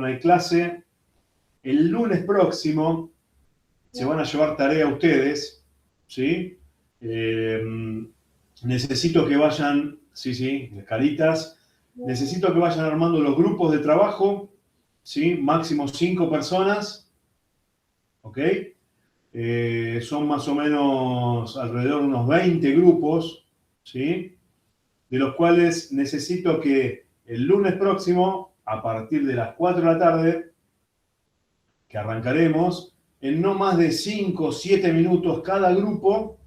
no hay clase. El lunes próximo se van a llevar tarea a ustedes, ¿sí? Necesito que vayan, sí, caritas. Necesito que vayan armando los grupos de trabajo, ¿sí? Máximo 5 personas, ¿ok? Son más o menos alrededor de unos 20 grupos, ¿sí? De los cuales necesito que el lunes próximo, a partir de las 4 de la tarde, que arrancaremos, en no más de 5 o 7 minutos cada grupo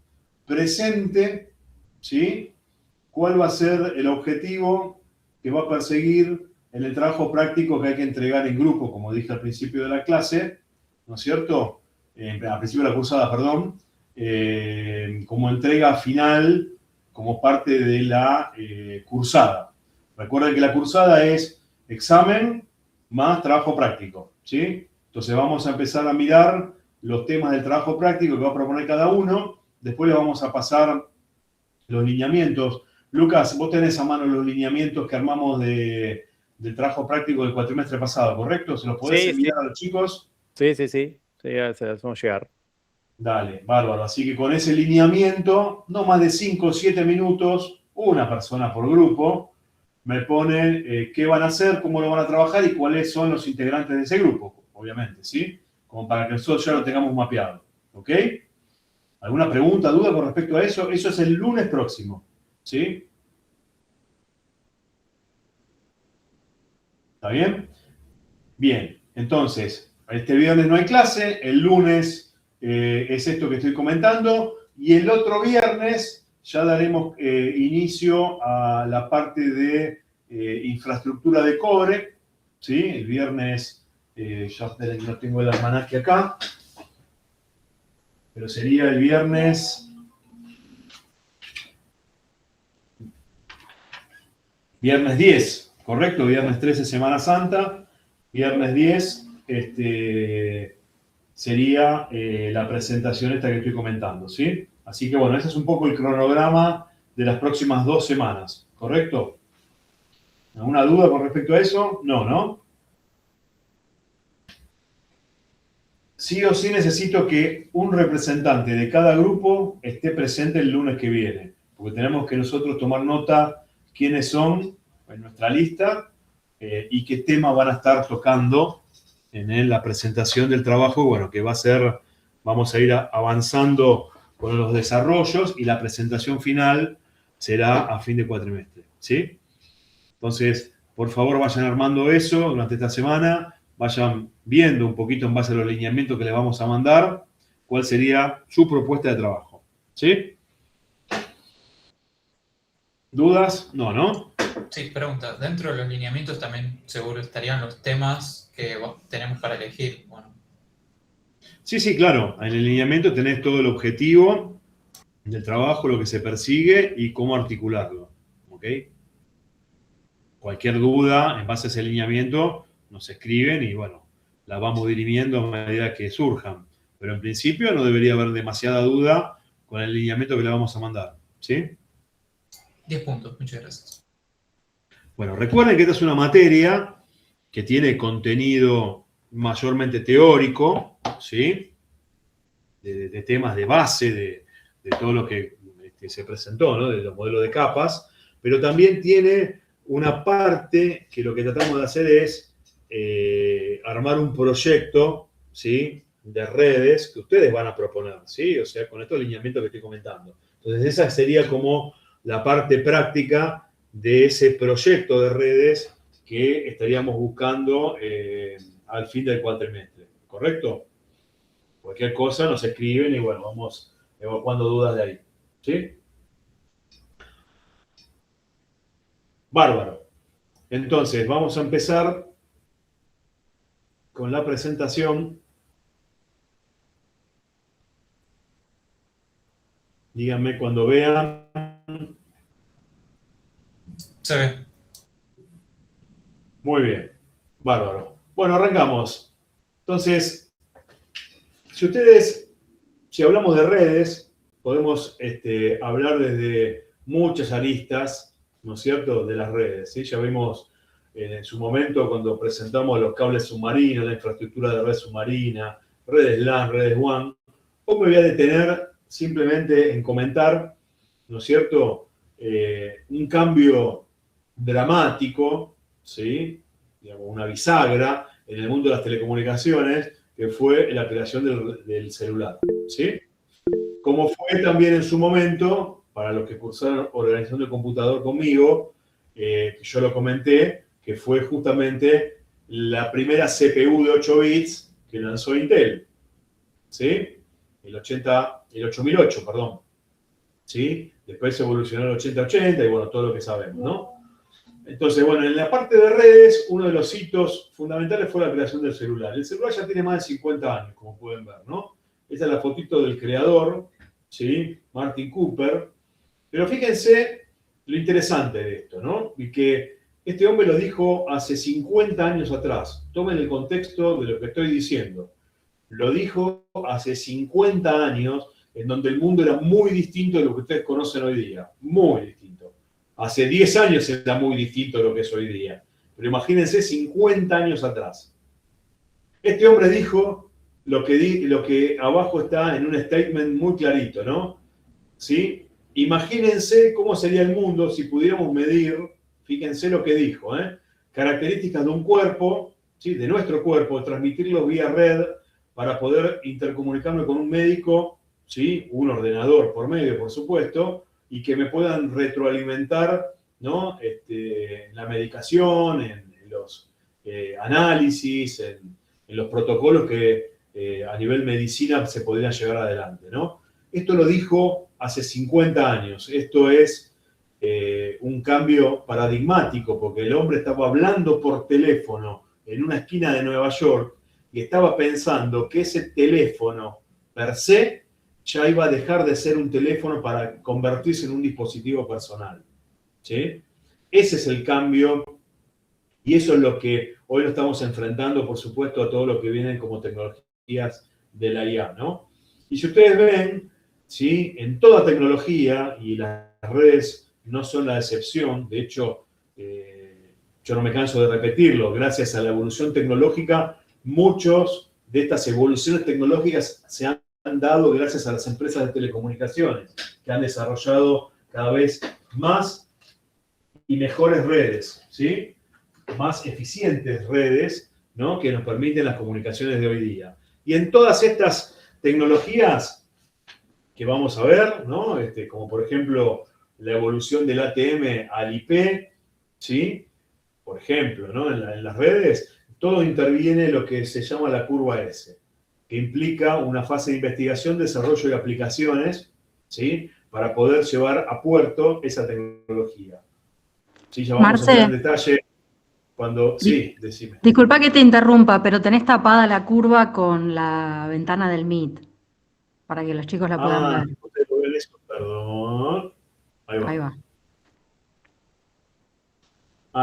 presente, ¿sí? ¿Cuál va a ser el objetivo que va a perseguir en el trabajo práctico que hay que entregar en grupo, como dije al principio de la clase, ¿no es cierto? Al principio de la cursada, perdón, como entrega final, como parte de la cursada. Recuerden que la cursada es examen más trabajo práctico, ¿sí? Entonces vamos a empezar a mirar los temas del trabajo práctico que va a proponer cada uno. Después le vamos a pasar los lineamientos. Lucas, vos tenés a mano los lineamientos que armamos del trabajo práctico del cuatrimestre pasado, ¿correcto? ¿Se los podés enviar a los chicos? Sí, se las hacemos llegar. Dale, bárbaro. Así que con ese lineamiento, no más de 5 o 7 minutos, una persona por grupo, me pone qué van a hacer, cómo lo van a trabajar y cuáles son los integrantes de ese grupo, obviamente, ¿sí? Como para que nosotros ya lo tengamos mapeado, ¿ok? ¿Alguna pregunta, duda con respecto a eso? Eso es el lunes próximo, ¿sí? ¿Está bien? Bien, entonces, este viernes no hay clase, el lunes es esto que estoy comentando, y el otro viernes ya daremos inicio a la parte de infraestructura de cobre, ¿sí? El viernes, ya no tengo el almanaque acá, pero sería el viernes 10, ¿correcto? Viernes 13, Semana Santa. Viernes 10 sería la presentación esta que estoy comentando, ¿sí? Así que bueno, ese es un poco el cronograma de las próximas 2 semanas, ¿correcto? ¿Alguna duda con respecto a eso? No, ¿no? Sí o sí necesito que un representante de cada grupo esté presente el lunes que viene, porque tenemos que nosotros tomar nota quiénes son en nuestra lista y qué tema van a estar tocando en la presentación del trabajo, bueno, que va a ser, vamos a ir avanzando con los desarrollos y la presentación final será a fin de cuatrimestre, ¿sí? Entonces, por favor, vayan armando eso durante esta semana, vayan viendo un poquito en base a los lineamientos que les vamos a mandar, cuál sería su propuesta de trabajo, ¿sí? ¿Dudas? No, ¿no? Sí, pregunta. Dentro de los lineamientos también seguro estarían los temas que tenemos para elegir. Bueno. Sí, claro. En el lineamiento tenés todo el objetivo del trabajo, lo que se persigue y cómo articularlo. ¿Ok? Cualquier duda en base a ese lineamiento nos escriben y bueno, la vamos dirimiendo a medida que surjan. Pero en principio no debería haber demasiada duda con el lineamiento que le vamos a mandar. ¿Sí? 10 puntos, muchas gracias. Bueno, recuerden que esta es una materia que tiene contenido mayormente teórico, ¿sí? De temas de base, de todo lo que se presentó, ¿no? De los modelos de capas, pero también tiene una parte que lo que tratamos de hacer es armar un proyecto, ¿sí? De redes que ustedes van a proponer, ¿sí? O sea, con estos lineamientos que estoy comentando. Entonces, esa sería como la parte práctica de ese proyecto de redes que estaríamos buscando al fin del cuatrimestre, ¿correcto? Cualquier cosa nos escriben y bueno, vamos evacuando dudas de ahí, ¿sí? Bárbaro. Entonces, vamos a empezar con la presentación. Díganme cuando vean. Se ve. Muy bien. Bárbaro. Bueno, arrancamos. Entonces, si hablamos de redes, podemos hablar desde muchas aristas, ¿no es cierto?, de las redes, ¿sí? Ya vimos en su momento cuando presentamos los cables submarinos, la infraestructura de red submarina, redes LAN, redes WAN. Hoy me voy a detener simplemente en comentar, ¿no es cierto?, un cambio dramático, ¿sí?, digamos, una bisagra en el mundo de las telecomunicaciones, que fue la creación del celular, ¿sí? Como fue también en su momento, para los que cursaron organización de computador conmigo, yo lo comenté, que fue justamente la primera CPU de 8 bits que lanzó Intel, ¿sí? El 8008, perdón, ¿sí? Después evolucionó el 8080 y bueno, todo lo que sabemos, ¿no? Entonces, bueno, en la parte de redes, uno de los hitos fundamentales fue la creación del celular. El celular ya tiene más de 50 años, como pueden ver, ¿no? Esta es la fotito del creador, ¿sí? Martin Cooper. Pero fíjense lo interesante de esto, ¿no? Y que este hombre lo dijo hace 50 años atrás. Tomen el contexto de lo que estoy diciendo. Lo dijo hace 50 años, en donde el mundo era muy distinto de lo que ustedes conocen hoy día. Muy distinto. Hace 10 años era muy distinto de lo que es hoy día. Pero imagínense 50 años atrás. Este hombre dijo lo que abajo está en un statement muy clarito, ¿no? ¿Sí? Imagínense cómo sería el mundo si pudiéramos medir, fíjense lo que dijo, características de un cuerpo, ¿sí?, de nuestro cuerpo, transmitirlos vía red para poder intercomunicarme con un médico, ¿sí?, un ordenador por medio, por supuesto, y que me puedan retroalimentar, ¿no?, en la medicación, en los análisis, en los protocolos que a nivel medicina se podrían llevar adelante, ¿no? Esto lo dijo hace 50 años. Esto es un cambio paradigmático, porque el hombre estaba hablando por teléfono en una esquina de Nueva York y estaba pensando que ese teléfono per se ya iba a dejar de ser un teléfono para convertirse en un dispositivo personal, ¿sí? Ese es el cambio y eso es lo que hoy lo estamos enfrentando, por supuesto, a todo lo que vienen como tecnologías de la IA, ¿no? Y si ustedes ven, ¿sí?, en toda tecnología, y las redes no son la excepción, de hecho, yo no me canso de repetirlo, gracias a la evolución tecnológica, muchas de estas evoluciones tecnológicas se han dado gracias a las empresas de telecomunicaciones, que han desarrollado cada vez más y mejores redes, ¿sí?, más eficientes redes, ¿no?, que nos permiten las comunicaciones de hoy día. Y en todas estas tecnologías que vamos a ver, ¿no?, como por ejemplo la evolución del ATM al IP, ¿sí?, por ejemplo, ¿no?, en las redes, todo interviene lo que se llama la curva S, que implica una fase de investigación, desarrollo y aplicaciones, ¿sí?, para poder llevar a puerto esa tecnología. ¿Sí? Ya vamos a entrar en detalle cuando... Sí, decime. Disculpa que te interrumpa, pero tenés tapada la curva con la ventana del Meet, para que los chicos la puedan ver. Ustedes lo ven eso, perdón. Ahí va. Ahí va.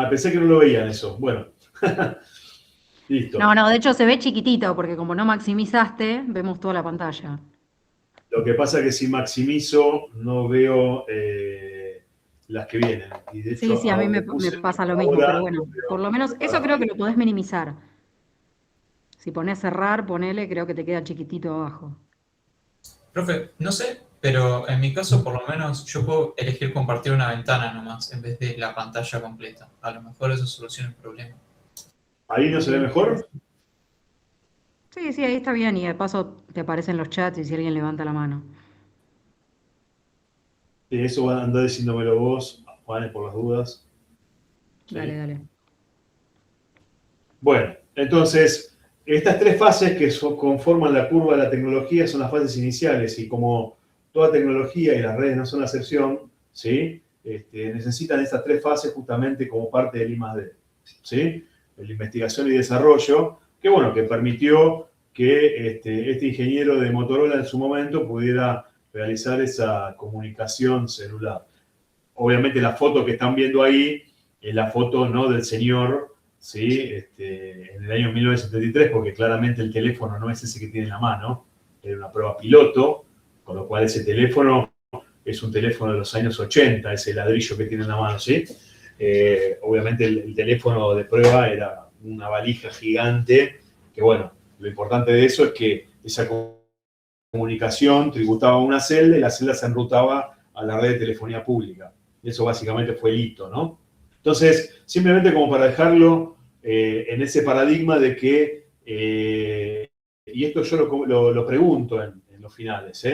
Pensé que no lo veían eso. Bueno. Listo. No, de hecho se ve chiquitito, porque como no maximizaste, vemos toda la pantalla. Lo que pasa es que si maximizo, no veo las que vienen. Y de hecho, Sí, a mí me pasa lo mismo, pero bueno, por lo menos eso creo que lo podés minimizar. Si ponés cerrar, ponele, creo que te queda chiquitito abajo. Profe, no sé, pero en mi caso por lo menos yo puedo elegir compartir una ventana nomás en vez de la pantalla completa. A lo mejor eso soluciona el problema. ¿Ahí no se ve mejor? Sí, ahí está bien y de paso te aparecen los chats y si alguien levanta la mano. Eso van a andar diciéndomelo vos, Juanes, por las dudas. ¿Sí? Dale. Bueno, entonces, estas tres fases que conforman la curva de la tecnología son las fases iniciales y como toda tecnología y las redes no son la excepción, ¿sí? Necesitan estas tres fases justamente como parte del I+D, ¿sí? La investigación y desarrollo, que bueno, que permitió que este ingeniero de Motorola en su momento pudiera realizar esa comunicación celular. Obviamente la foto que están viendo ahí es la foto, ¿no?, del señor, ¿sí? En el año 1973, porque claramente el teléfono no es ese que tiene en la mano, era una prueba piloto, con lo cual ese teléfono es un teléfono de los años 80, ese ladrillo que tiene en la mano, ¿sí? Obviamente el teléfono de prueba era una valija gigante, que bueno, lo importante de eso es que esa comunicación tributaba una celda y la celda se enrutaba a la red de telefonía pública. Eso básicamente fue el hito, ¿no? Entonces, simplemente como para dejarlo en ese paradigma de que, y esto yo lo pregunto en los finales,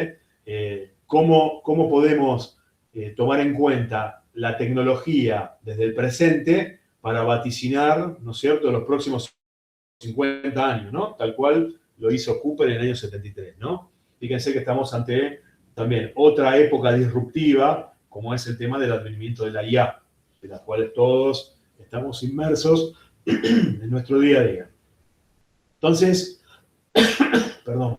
¿cómo podemos tomar en cuenta la tecnología desde el presente para vaticinar, ¿no es cierto?, los próximos 50 años, ¿no? Tal cual lo hizo Cooper en el año 73, ¿no? Fíjense que estamos ante también otra época disruptiva, como es el tema del advenimiento de la IA, de las cuales todos estamos inmersos en nuestro día a día. Entonces, perdón,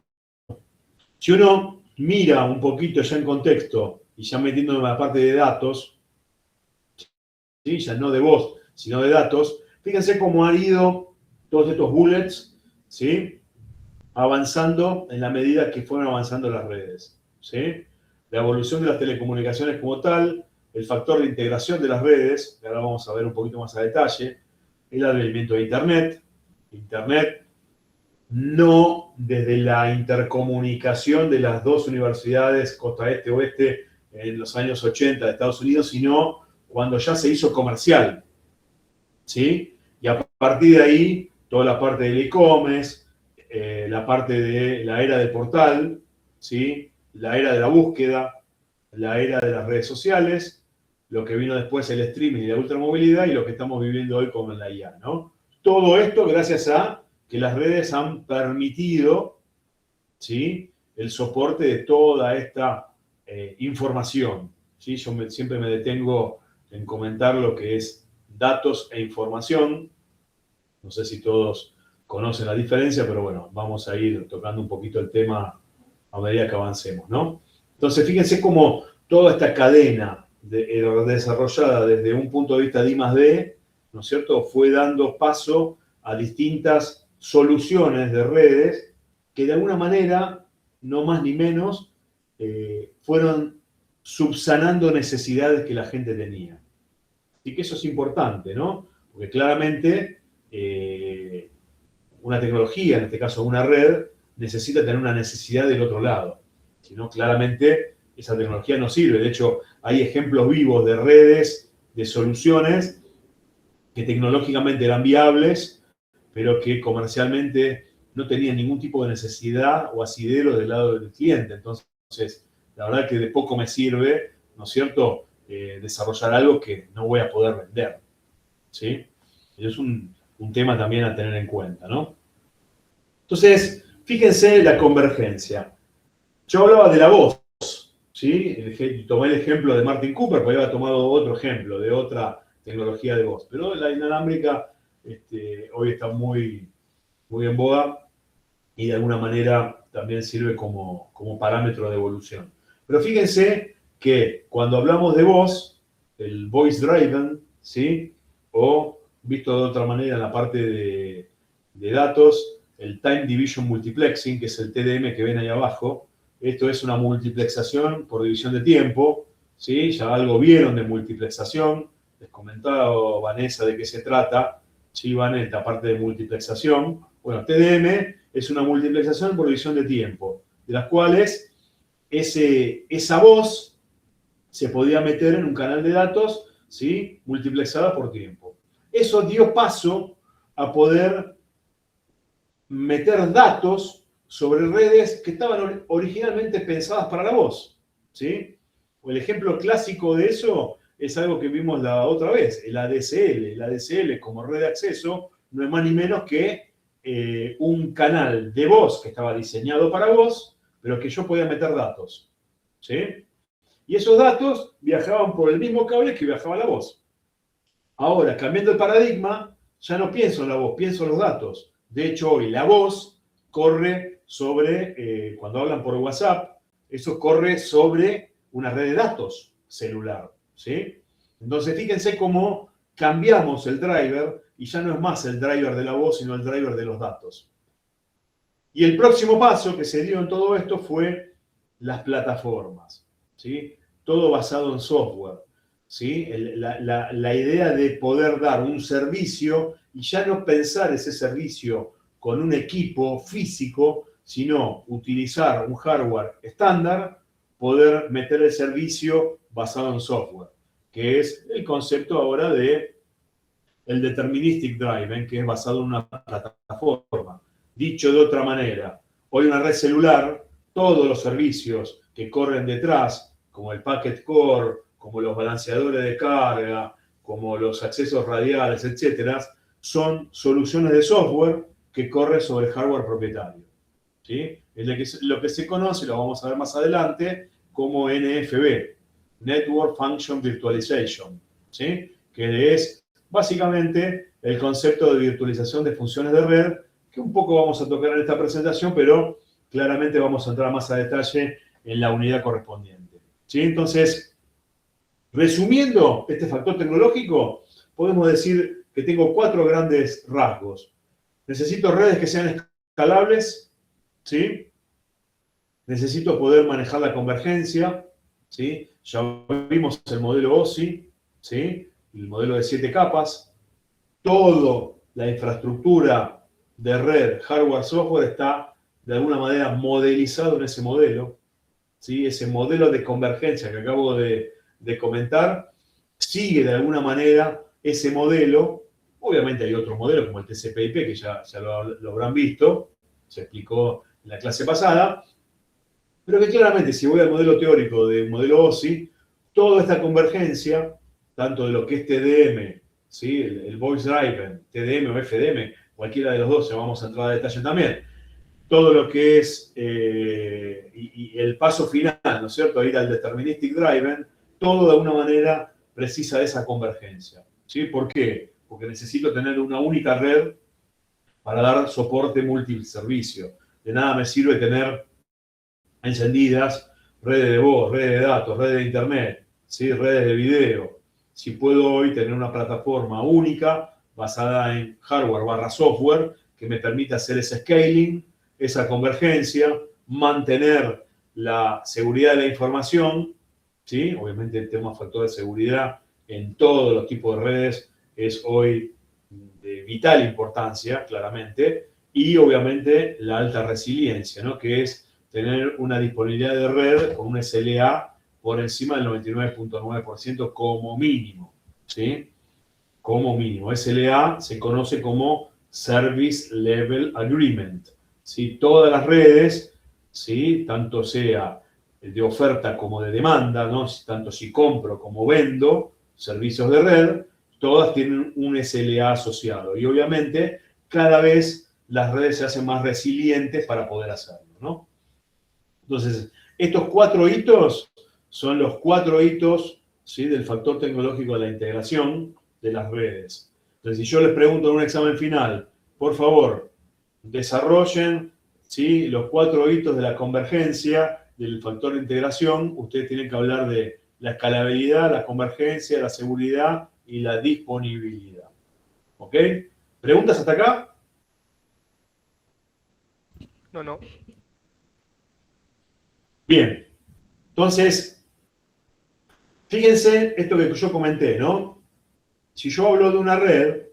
si uno mira un poquito ya en contexto y ya metiéndome en la parte de datos, ¿sí? Ya no de voz, sino de datos, fíjense cómo han ido todos estos bullets, ¿sí?, avanzando en la medida que fueron avanzando las redes, ¿sí? La evolución de las telecomunicaciones como tal, el factor de integración de las redes, que ahora vamos a ver un poquito más a detalle, el advenimiento de Internet. Internet no desde la intercomunicación de las dos universidades, costa este-oeste, en los años 80 de Estados Unidos, sino cuando ya se hizo comercial, ¿sí? Y a partir de ahí, toda la parte del e-commerce, la parte de la era del portal, ¿sí?, la era de la búsqueda, la era de las redes sociales, lo que vino después el streaming y la ultramovilidad y lo que estamos viviendo hoy con la IA, ¿no? Todo esto gracias a que las redes han permitido, ¿sí?, el soporte de toda esta información, ¿sí? Yo siempre me detengo en comentar lo que es datos e información. No sé si todos conocen la diferencia, pero bueno, vamos a ir tocando un poquito el tema a medida que avancemos, ¿no? Entonces, fíjense cómo toda esta cadena desarrollada desde un punto de vista de I+D, ¿no es cierto?, fue dando paso a distintas soluciones de redes que de alguna manera, no más ni menos, fueron subsanando necesidades que la gente tenía. Y que eso es importante, ¿no? Porque claramente una tecnología, en este caso una red, necesita tener una necesidad del otro lado. Si no, claramente esa tecnología no sirve. De hecho, hay ejemplos vivos de redes, de soluciones que tecnológicamente eran viables, pero que comercialmente no tenían ningún tipo de necesidad o asidero del lado del cliente. Entonces, la verdad que de poco me sirve, ¿no es cierto?, desarrollar algo que no voy a poder vender, ¿sí? Es un tema también a tener en cuenta, ¿no? Entonces, fíjense la convergencia. Yo hablaba de la voz, ¿sí? Tomé el ejemplo de Martin Cooper, pero había tomado otro ejemplo de otra tecnología de voz. Pero la inalámbrica hoy está muy, muy en boga y de alguna manera también sirve como parámetro de evolución. Pero fíjense que cuando hablamos de voz, el voice driven, ¿sí?, o visto de otra manera en la parte de datos, el Time Division Multiplexing, que es el TDM que ven ahí abajo. Esto es una multiplexación por división de tiempo, ¿sí? Ya algo vieron de multiplexación. Les comentaba Vanessa de qué se trata, ¿sí, Vanessa? La parte de multiplexación. Bueno, TDM es una multiplexación por división de tiempo, de las cuales esa voz se podía meter en un canal de datos, ¿sí?, multiplexada por tiempo. Eso dio paso a poder meter datos sobre redes que estaban originalmente pensadas para la voz, ¿sí? El ejemplo clásico de eso es algo que vimos la otra vez, el ADSL. El ADSL como red de acceso no es más ni menos que un canal de voz que estaba diseñado para voz, pero que yo podía meter datos, ¿sí? Y esos datos viajaban por el mismo cable que viajaba la voz. Ahora, cambiando el paradigma, ya no pienso en la voz, pienso en los datos. De hecho, hoy la voz corre sobre, cuando hablan por WhatsApp, eso corre sobre una red de datos celular, ¿sí? Entonces, fíjense cómo cambiamos el driver y ya no es más el driver de la voz, sino el driver de los datos. Y el próximo paso que se dio en todo esto fue las plataformas, ¿sí? Todo basado en software. ¿sí? La idea de poder dar un servicio y ya no pensar ese servicio con un equipo físico, sino utilizar un hardware estándar, poder meter el servicio basado en software, que es el concepto ahora de el deterministic driving, que es basado en una plataforma. Dicho de otra manera, hoy una red celular, todos los servicios que corren detrás, como el packet core, como los balanceadores de carga, como los accesos radiales, etcétera, son soluciones de software que corren sobre el hardware propietario, ¿sí? Es lo que se conoce, lo vamos a ver más adelante, como NFV, Network Function Virtualization, ¿sí? Que es básicamente el concepto de virtualización de funciones de red, que un poco vamos a tocar en esta presentación, pero claramente vamos a entrar más a detalle en la unidad correspondiente, ¿sí? Entonces, resumiendo este factor tecnológico, podemos decir que tengo 4 grandes rasgos. Necesito redes que sean escalables, ¿sí? Necesito poder manejar la convergencia, ¿sí? Ya vimos el modelo OSI, ¿sí? El modelo de 7 capas. Toda la infraestructura de red, hardware, software está de alguna manera modelizado en ese modelo, ¿sí? Ese modelo de convergencia que acabo de comentar sigue de alguna manera ese modelo. Obviamente hay otro modelo como el TCP/IP que ya lo habrán visto, se explicó en la clase pasada, pero que claramente si voy al modelo teórico del modelo OSI, toda esta convergencia, tanto de lo que es TDM, ¿sí? el Voice Driven, TDM o FDM, cualquiera de los dos, ya vamos a entrar a detalle también, todo lo que es y el paso final, ¿no es cierto?, ir al Deterministic Driven, todo de alguna manera precisa de esa convergencia, ¿sí? ¿Por qué? Porque necesito tener una única red para dar soporte multiservicio. De nada me sirve tener encendidas redes de voz, redes de datos, redes de internet, ¿sí? Redes de video. Si puedo hoy tener una plataforma única basada en hardware / software que me permita hacer ese scaling, esa convergencia, mantener la seguridad de la información, ¿sí? Obviamente el tema factor de seguridad en todos los tipos de redes es hoy de vital importancia, claramente, y obviamente la alta resiliencia, ¿no? Que es tener una disponibilidad de red con un SLA por encima del 99.9% como mínimo, ¿sí? Como mínimo. SLA se conoce como Service Level Agreement, ¿sí? Todas las redes, ¿sí? Tanto sea de oferta como de demanda, ¿no? Tanto si compro como vendo servicios de red, todas tienen un SLA asociado. Y obviamente cada vez las redes se hacen más resilientes para poder hacerlo, ¿no? Entonces, estos 4 hitos son los 4 hitos, ¿sí? Del factor tecnológico de la integración de las redes. Entonces, si yo les pregunto en un examen final, por favor, desarrollen, ¿sí? Los 4 hitos de la convergencia del factor de integración, ustedes tienen que hablar de la escalabilidad, la convergencia, la seguridad y la disponibilidad. ¿Ok? ¿Preguntas hasta acá? No. Bien. Entonces, fíjense esto que yo comenté, ¿no? Si yo hablo de una red,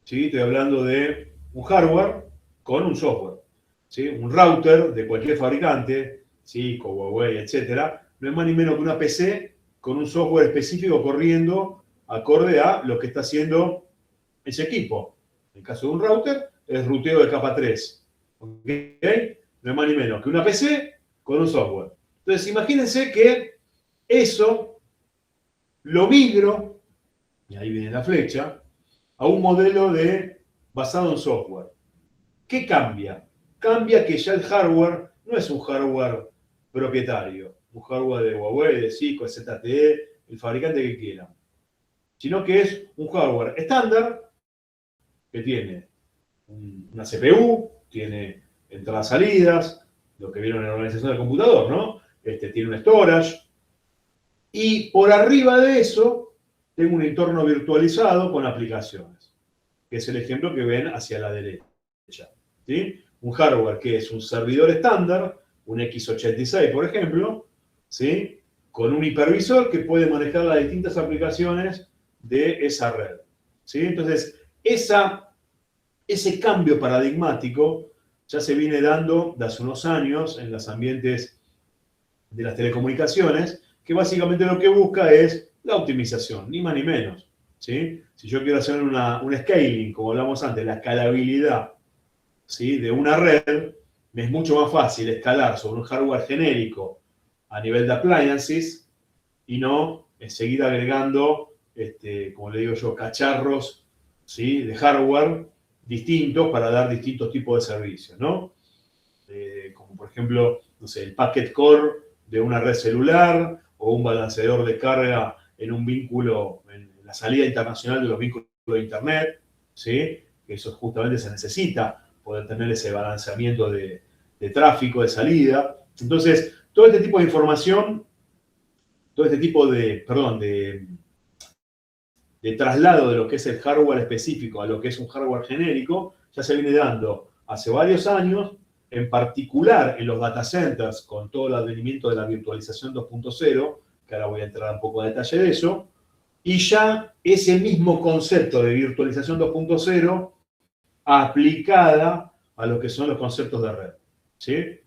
¿sí? Estoy hablando de un hardware con un software, ¿sí? Un router de cualquier fabricante, Cisco, Huawei, etcétera, no es más ni menos que una PC con un software específico corriendo acorde a lo que está haciendo ese equipo. En el caso de un router, es ruteo de capa 3. ¿Okay? No es más ni menos que una PC con un software. Entonces, imagínense que eso lo migro, y ahí viene la flecha, a un modelo basado en software. ¿Qué cambia? Cambia que ya el hardware no es un hardware propietario, un hardware de Huawei, de Cisco, de ZTE, el fabricante que quieran, sino que es un hardware estándar que tiene una CPU, tiene entradas salidas, lo que vieron en la organización del computador, ¿no? Tiene un storage, y por arriba de eso tengo un entorno virtualizado con aplicaciones, que es el ejemplo que ven hacia la derecha, ¿sí? Un hardware que es un servidor estándar, un x86, por ejemplo, ¿sí? con un hipervisor que puede manejar las distintas aplicaciones de esa red. ¿Sí? Entonces, ese cambio paradigmático ya se viene dando de hace unos años en los ambientes de las telecomunicaciones, que básicamente lo que busca es la optimización, ni más ni menos. ¿Sí? Si yo quiero hacer un scaling, como hablamos antes, la escalabilidad, ¿sí?, de una red, me es mucho más fácil escalar sobre un hardware genérico a nivel de appliances y no seguir agregando, como le digo yo, cacharros, ¿sí?, de hardware distintos para dar distintos tipos de servicios, ¿no? Como por ejemplo, no sé, el packet core de una red celular o un balanceador de carga en un vínculo, en la salida internacional de los vínculos de Internet, ¿sí? Que eso justamente se necesita, poder tener ese balanceamiento de tráfico, de salida. Entonces, todo este tipo de información, todo este tipo de traslado de lo que es el hardware específico a lo que es un hardware genérico, ya se viene dando hace varios años, en particular en los data centers, con todo el advenimiento de la virtualización 2.0, que ahora voy a entrar un poco a detalle de eso, y ya ese mismo concepto de virtualización 2.0 aplicada a lo que son los conceptos de red. ¿Sí?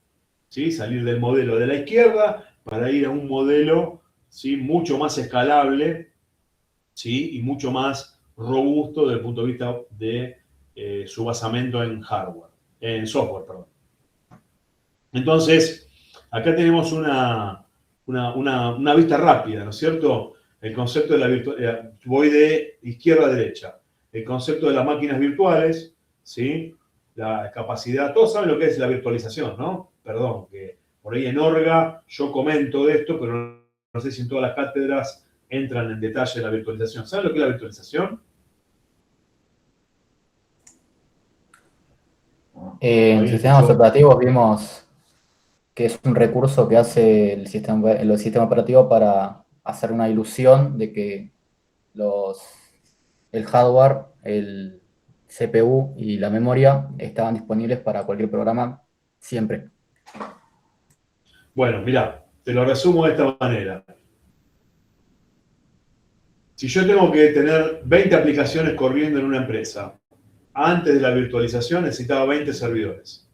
¿Sí? Salir del modelo de la izquierda para ir a un modelo, ¿sí?, mucho más escalable, ¿sí?, y mucho más robusto desde el punto de vista de su basamento en software, perdón. Entonces, acá tenemos una vista rápida, ¿no es cierto? El concepto de la virtualidad, voy de izquierda a derecha. El concepto de las máquinas virtuales, ¿sí? La capacidad, todos saben lo que es la virtualización, ¿no? Perdón, que por ahí en Orga yo comento de esto, pero no sé si en todas las cátedras entran en detalle de la virtualización. ¿Saben lo que es la virtualización? En sistemas operativos vimos que es un recurso que hace el sistema operativo para hacer una ilusión de que el hardware, el CPU y la memoria estaban disponibles para cualquier programa siempre. Bueno, mirá, te lo resumo de esta manera. Si yo tengo que tener 20 aplicaciones corriendo en una empresa, antes de la virtualización necesitaba 20 servidores.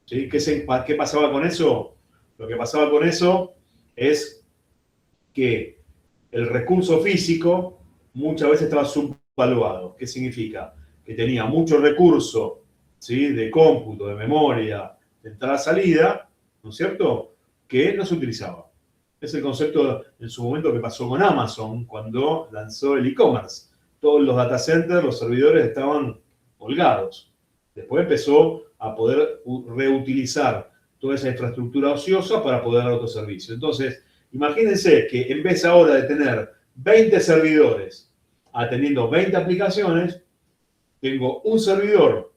¿Sí? ¿Qué pasaba con eso? Lo que pasaba con eso es que el recurso físico muchas veces estaba subvaluado. ¿Qué significa? Que tenía mucho recurso, ¿sí?, de cómputo, de memoria, de entrada-salida, ¿no es cierto?, que no se utilizaba. Es el concepto en su momento que pasó con Amazon cuando lanzó el e-commerce. Todos los data centers, los servidores estaban holgados. Después empezó a poder reutilizar toda esa infraestructura ociosa para poder dar otro servicio. Entonces, imagínense que en vez ahora de tener 20 servidores atendiendo 20 aplicaciones, tengo un servidor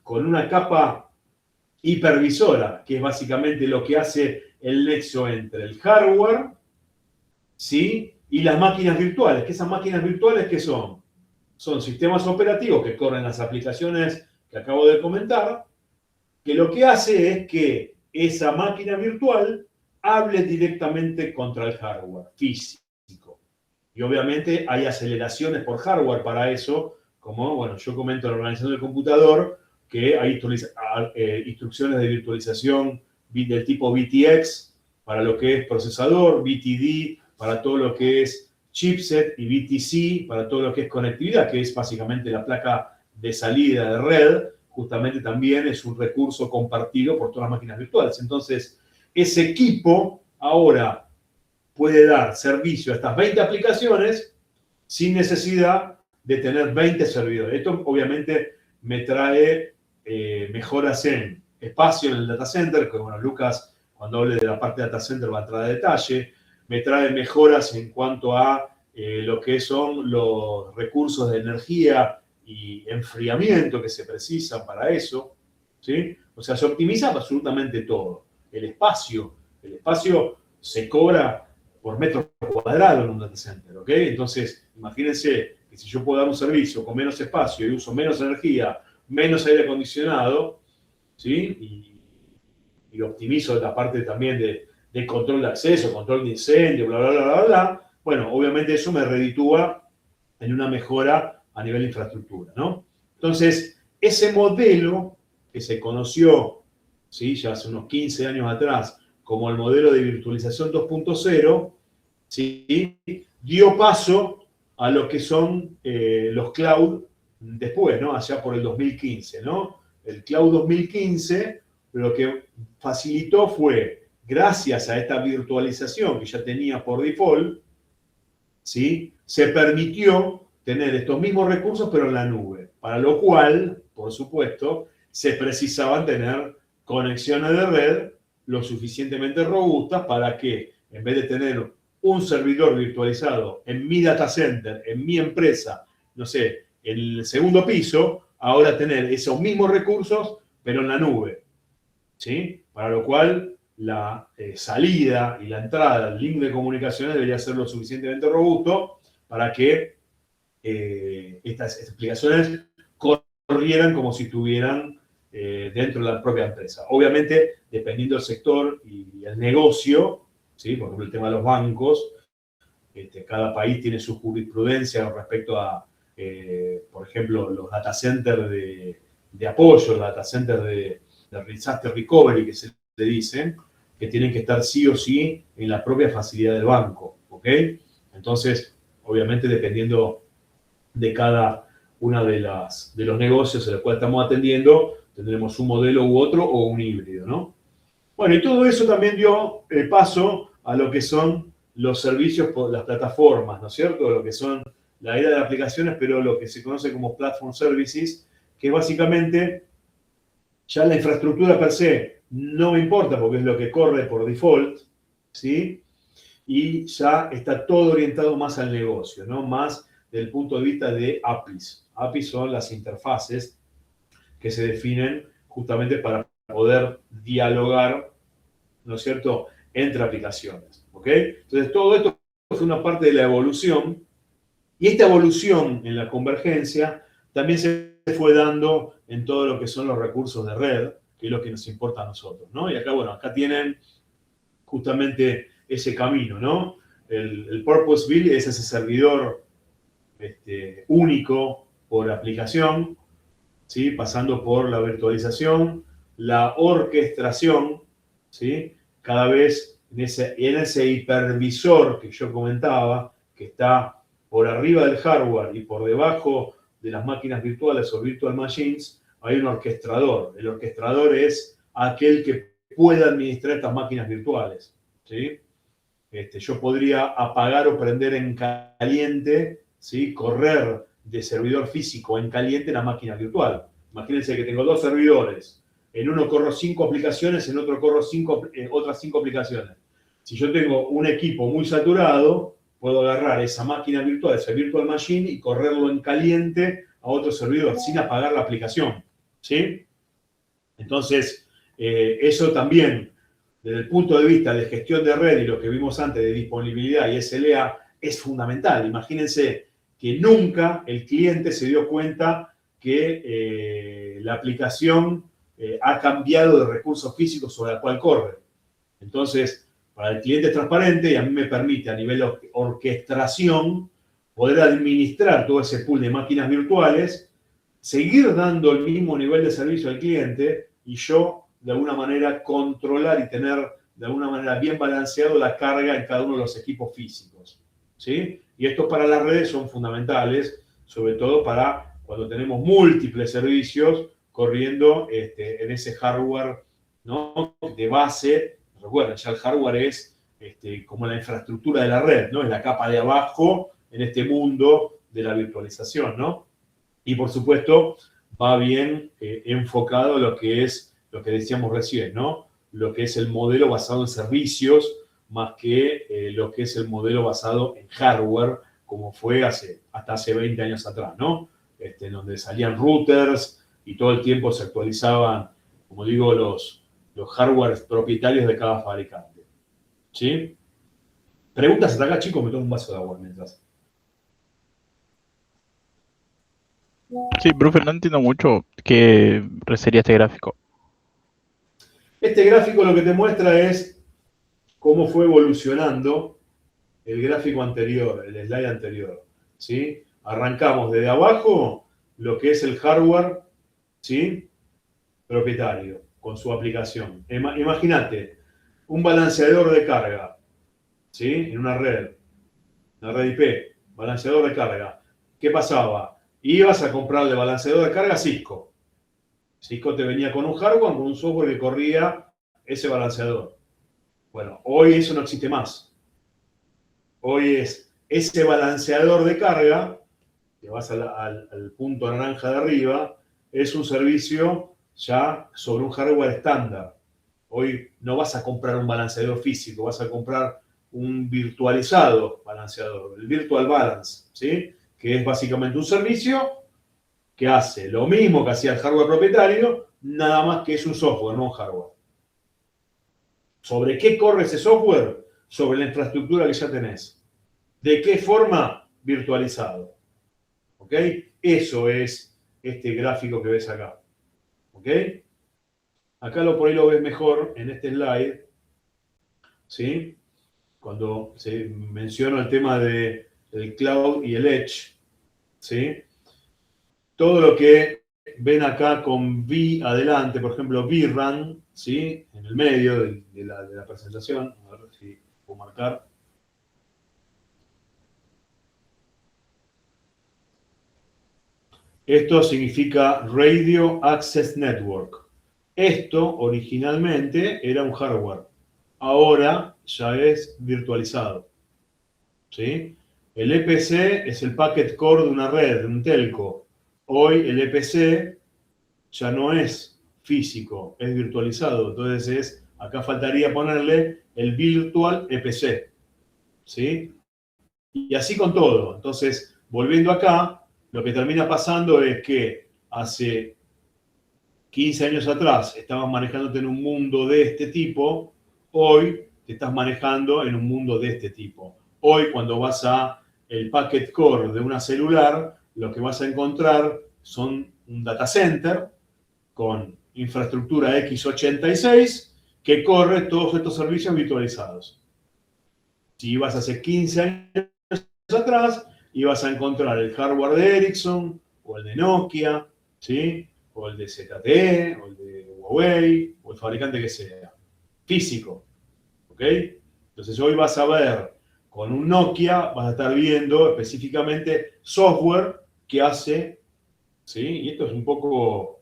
con una capa hipervisora, que es básicamente lo que hace el nexo entre el hardware, ¿sí?, y las máquinas virtuales. ¿Que esas máquinas virtuales qué son? Son sistemas operativos que corren las aplicaciones que acabo de comentar, que lo que hace es que esa máquina virtual hable directamente contra el hardware físico. Y obviamente hay aceleraciones por hardware para eso, como, bueno, yo comento en la organización del computador, que hay instrucciones de virtualización del tipo BTX para lo que es procesador, BTD para todo lo que es chipset y BTC para todo lo que es conectividad, que es básicamente la placa de salida de red, justamente también es un recurso compartido por todas las máquinas virtuales. Entonces, ese equipo ahora puede dar servicio a estas 20 aplicaciones sin necesidad de tener 20 servidores. Esto obviamente me trae mejoras en espacio en el data center, que bueno, Lucas, cuando hable de la parte de data center va a entrar a detalle. Me trae mejoras en cuanto a lo que son los recursos de energía y enfriamiento que se precisan para eso, ¿sí? O sea, se optimiza absolutamente todo. El espacio se cobra por metro cuadrado en un data center, ¿ok? Entonces, imagínense que si yo puedo dar un servicio con menos espacio y uso menos energía, menos aire acondicionado, ¿sí?, y optimizo la parte también de control de acceso, control de incendio, bla, bla, bla, bla, bla. Bueno, obviamente eso me reditúa en una mejora a nivel de infraestructura, ¿no? Entonces, ese modelo que se conoció, ¿sí? Ya hace unos 15 años atrás, como el modelo de virtualización 2.0, ¿sí? Dio paso a lo que son los cloud después, ¿no? Allá por el 2015, ¿no? El cloud 2015 lo que facilitó fue, gracias a esta virtualización que ya tenía por default, ¿sí? Se permitió tener estos mismos recursos pero en la nube, para lo cual, por supuesto, se precisaban tener conexiones de red lo suficientemente robustas para que, en vez de tener un servidor virtualizado en mi data center, en mi empresa, no sé, en el segundo piso, ahora tener esos mismos recursos, pero en la nube, ¿sí? Para lo cual la salida y la entrada al link de comunicaciones debería ser lo suficientemente robusto para que estas explicaciones corrieran como si estuvieran dentro de la propia empresa. Obviamente, dependiendo del sector y el negocio, ¿sí? Por ejemplo, el tema de los bancos, cada país tiene su jurisprudencia respecto a, por ejemplo, los data centers de apoyo, los data centers de disaster recovery, que se le dicen, que tienen que estar sí o sí en la propia facilidad del banco, ¿ok? Entonces, obviamente, dependiendo de cada una de los negocios en los cuales estamos atendiendo, tendremos un modelo u otro o un híbrido, ¿no? Bueno, y todo eso también dio paso a lo que son los servicios por las plataformas, ¿no es cierto? Lo que son la era de aplicaciones, pero lo que se conoce como Platform Services, que básicamente ya la infraestructura per se no me importa porque es lo que corre por default, ¿sí? Y ya está todo orientado más al negocio, ¿no? Más desde el punto de vista de APIs. APIs son las interfaces que se definen justamente para poder dialogar, ¿no es cierto?, entre aplicaciones, ¿ok? Entonces, todo esto fue una parte de la evolución, y esta evolución en la convergencia también se fue dando en todo lo que son los recursos de red, que es lo que nos importa a nosotros, ¿no? Y acá, bueno, acá tienen justamente ese camino, ¿no? El Purposeville es ese servidor único por aplicación, ¿sí? Pasando por la virtualización, la orquestación, ¿sí? Cada vez en ese hipervisor que yo comentaba, que está por arriba del hardware y por debajo de las máquinas virtuales o virtual machines, hay un orquestador. El orquestador es aquel que puede administrar estas máquinas virtuales, ¿sí? Yo podría apagar o prender en caliente, ¿sí? Correr de servidor físico en caliente la máquina virtual. Imagínense que tengo dos servidores. En uno corro 5 aplicaciones, en otro corro otras 5 aplicaciones. Si yo tengo un equipo muy saturado, puedo agarrar esa máquina virtual, ese virtual machine, y correrlo en caliente a otro servidor sin apagar la aplicación, ¿sí? Entonces, eso también, desde el punto de vista de gestión de red y lo que vimos antes de disponibilidad y SLA, es fundamental. Imagínense que nunca el cliente se dio cuenta que la aplicación ha cambiado de recursos físicos sobre el cual corre. Entonces, para el cliente es transparente y a mí me permite a nivel de orquestación poder administrar todo ese pool de máquinas virtuales, seguir dando el mismo nivel de servicio al cliente y yo, de alguna manera, controlar y tener, de alguna manera, bien balanceado la carga en cada uno de los equipos físicos, ¿sí? Y estos para las redes son fundamentales, sobre todo para cuando tenemos múltiples servicios corriendo en ese hardware, ¿no?, de base. Recuerden, ya el hardware es como la infraestructura de la red, ¿no? Es la capa de abajo en este mundo de la virtualización, ¿no? Y por supuesto, va bien enfocado a lo que es, lo que decíamos recién, ¿no? Lo que es el modelo basado en servicios, más que lo que es el modelo basado en hardware, como fue hasta hace 20 años atrás, ¿no? En donde salían routers y todo el tiempo se actualizaban, como digo, los hardware propietarios de cada fabricante. ¿Sí? Preguntas hasta acá, chicos, me tomo un vaso de agua mientras. Sí, profe, no entiendo mucho qué sería este gráfico. Este gráfico lo que te muestra es cómo fue evolucionando el gráfico anterior, el slide anterior, ¿sí? Arrancamos desde abajo lo que es el hardware, ¿sí? Propietario, con su aplicación. Imagínate, un balanceador de carga, ¿sí? En una red IP, balanceador de carga. ¿Qué pasaba? Ibas a comprar de balanceador de carga Cisco. Cisco te venía con un hardware, con un software que corría ese balanceador. Bueno, hoy eso no existe más. Hoy es ese balanceador de carga, que vas al punto naranja de arriba, es un servicio ya sobre un hardware estándar. Hoy no vas a comprar un balanceador físico, vas a comprar un virtualizado balanceador, el Virtual Balance, ¿sí? Que es básicamente un servicio que hace lo mismo que hacía el hardware propietario, nada más que es un software, no un hardware. ¿Sobre qué corre ese software? Sobre la infraestructura que ya tenés. ¿De qué forma? Virtualizado. ¿Ok? Eso es este gráfico que ves acá. ¿Ok? Acá por ahí lo ves mejor en este slide. ¿Sí? Cuando se menciona el tema del cloud y el edge. ¿Sí? Todo lo que ven acá con V adelante, por ejemplo, VRAM, ¿sí? En el medio de la presentación. A ver si puedo marcar. Esto significa Radio Access Network. Esto originalmente era un hardware. Ahora ya es virtualizado. ¿Sí? El EPC es el packet core de una red, de un telco. Hoy el EPC ya no es físico, es virtualizado. Entonces acá faltaría ponerle el Virtual EPC. ¿Sí? Y así con todo. Entonces, volviendo acá, lo que termina pasando es que hace 15 años atrás estabas manejándote en un mundo de este tipo, hoy te estás manejando en un mundo de este tipo. Hoy, cuando vas a el packet core de una celular, lo que vas a encontrar son un data center con infraestructura x86 que corre todos estos servicios virtualizados. Si ibas hace 15 años atrás, ibas a encontrar el hardware de Ericsson, o el de Nokia, ¿sí? O el de ZTE, o el de Huawei, o el fabricante que sea. Físico. ¿Ok? Entonces hoy vas a ver, con un Nokia, vas a estar viendo específicamente software que hace, ¿sí? Y esto es un poco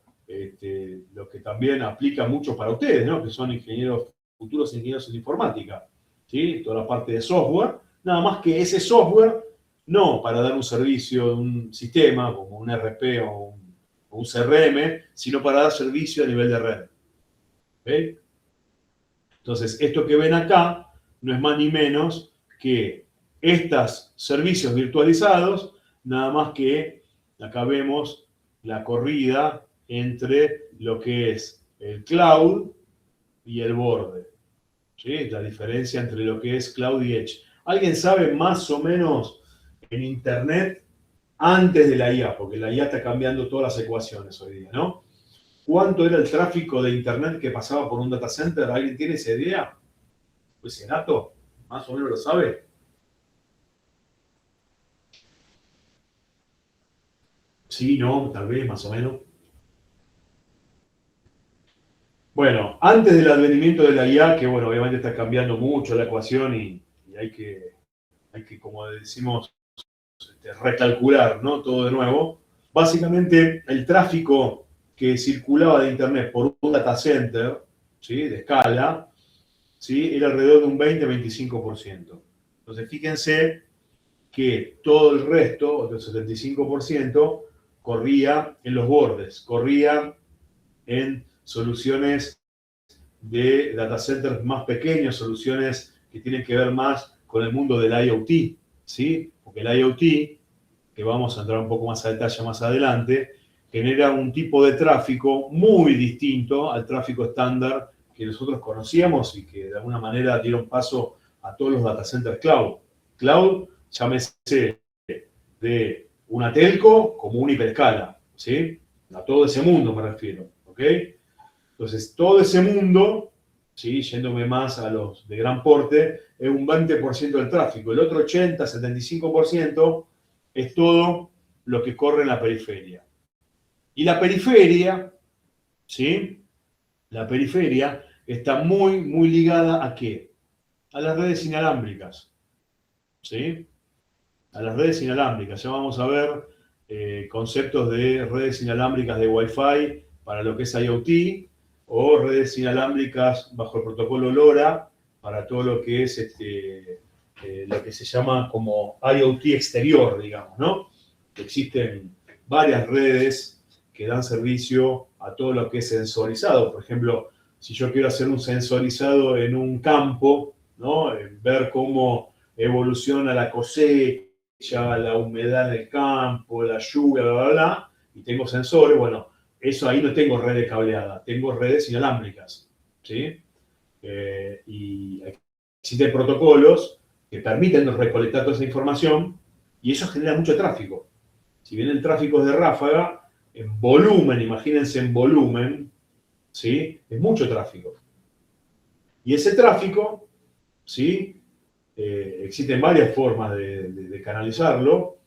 lo que también aplica mucho para ustedes, ¿no? Que son ingenieros, futuros ingenieros en informática, ¿sí? Toda la parte de software. Nada más que ese software, no para dar un servicio, un sistema como un RP o un CRM, sino para dar servicio a nivel de red. ¿Okay? Entonces, esto que ven acá no es más ni menos que estos servicios virtualizados, nada más que acá vemos la corrida entre lo que es el cloud y el borde. ¿Sí? La diferencia entre lo que es cloud y edge. ¿Alguien sabe más o menos en Internet antes de la IA? Porque la IA está cambiando todas las ecuaciones hoy día, ¿no? ¿Cuánto era el tráfico de Internet que pasaba por un data center? ¿Alguien tiene esa idea? Pues Senato, más o menos lo sabe. Sí, no, tal vez, más o menos. Bueno, antes del advenimiento de la IA, que bueno, obviamente está cambiando mucho la ecuación y hay que, como decimos, recalcular, ¿no? Todo de nuevo. Básicamente, el tráfico que circulaba de Internet por un data center, ¿sí? De escala, ¿sí? Era alrededor de un 20-25%. Entonces, fíjense que todo el resto, el 75%, corría en los bordes, corría en soluciones de data centers más pequeños, soluciones que tienen que ver más con el mundo del IoT, ¿sí? Porque el IoT, que vamos a entrar un poco más a detalle más adelante, genera un tipo de tráfico muy distinto al tráfico estándar que nosotros conocíamos y que de alguna manera dieron paso a todos los data centers cloud. Cloud, llámese de una telco como una hiperescala, ¿sí? A todo ese mundo me refiero, ¿ok? Entonces, todo ese mundo ¿sí? Yéndome más a los de gran porte, es un 20% del tráfico. El otro 80, 75% es todo lo que corre en la periferia. Y la periferia, ¿sí? La periferia está muy, muy ligada ¿a qué? A las redes inalámbricas, ¿sí? A las redes inalámbricas. Ya vamos a ver conceptos de redes inalámbricas de Wi-Fi para lo que es IoT, o redes inalámbricas bajo el protocolo LoRa para todo lo que es lo que se llama como IoT exterior, digamos, ¿no? Existen varias redes que dan servicio a todo lo que es sensorizado. Por ejemplo, si yo quiero hacer un sensorizado en un campo, ¿no? Ver cómo evoluciona la cosecha, la humedad del campo, la lluvia, bla, bla, bla, y tengo sensores, bueno, eso ahí no tengo redes cableadas, tengo redes inalámbricas, ¿sí? Y existen protocolos que permiten recolectar toda esa información y eso genera mucho tráfico. Si bien el tráfico es de ráfaga, en volumen, imagínense en volumen, ¿sí? Es mucho tráfico. Y ese tráfico, ¿sí? Existen varias formas de canalizarlo.